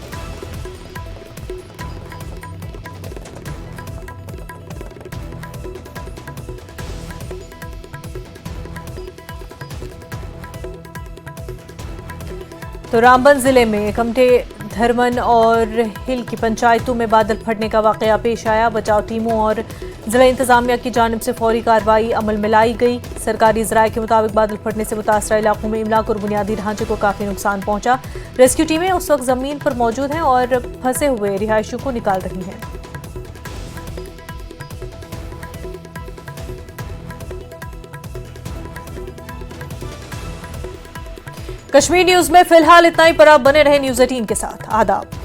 तो रामबन जिले में कमटे, धरमन और हिल की पंचायतों में बादल फटने का वाकया पेश आया। बचाव टीमों और जिला इंतजामिया की जानिब से फौरी कार्रवाई अमल में लाई गई। सरकारी ज़राए के मुताबिक बादल फटने से मुतासरा इलाकों में इमलाक और बुनियादी ढांचे को काफ़ी नुकसान पहुंचा। रेस्क्यू टीमें उस वक्त ज़मीन पर मौजूद हैं और फंसे हुए रिहायशियों को निकाल रही हैं। कश्मीर न्यूज में फिलहाल इतना ही, पर आप बने रहे न्यूज़ 18 के साथ। आदाब।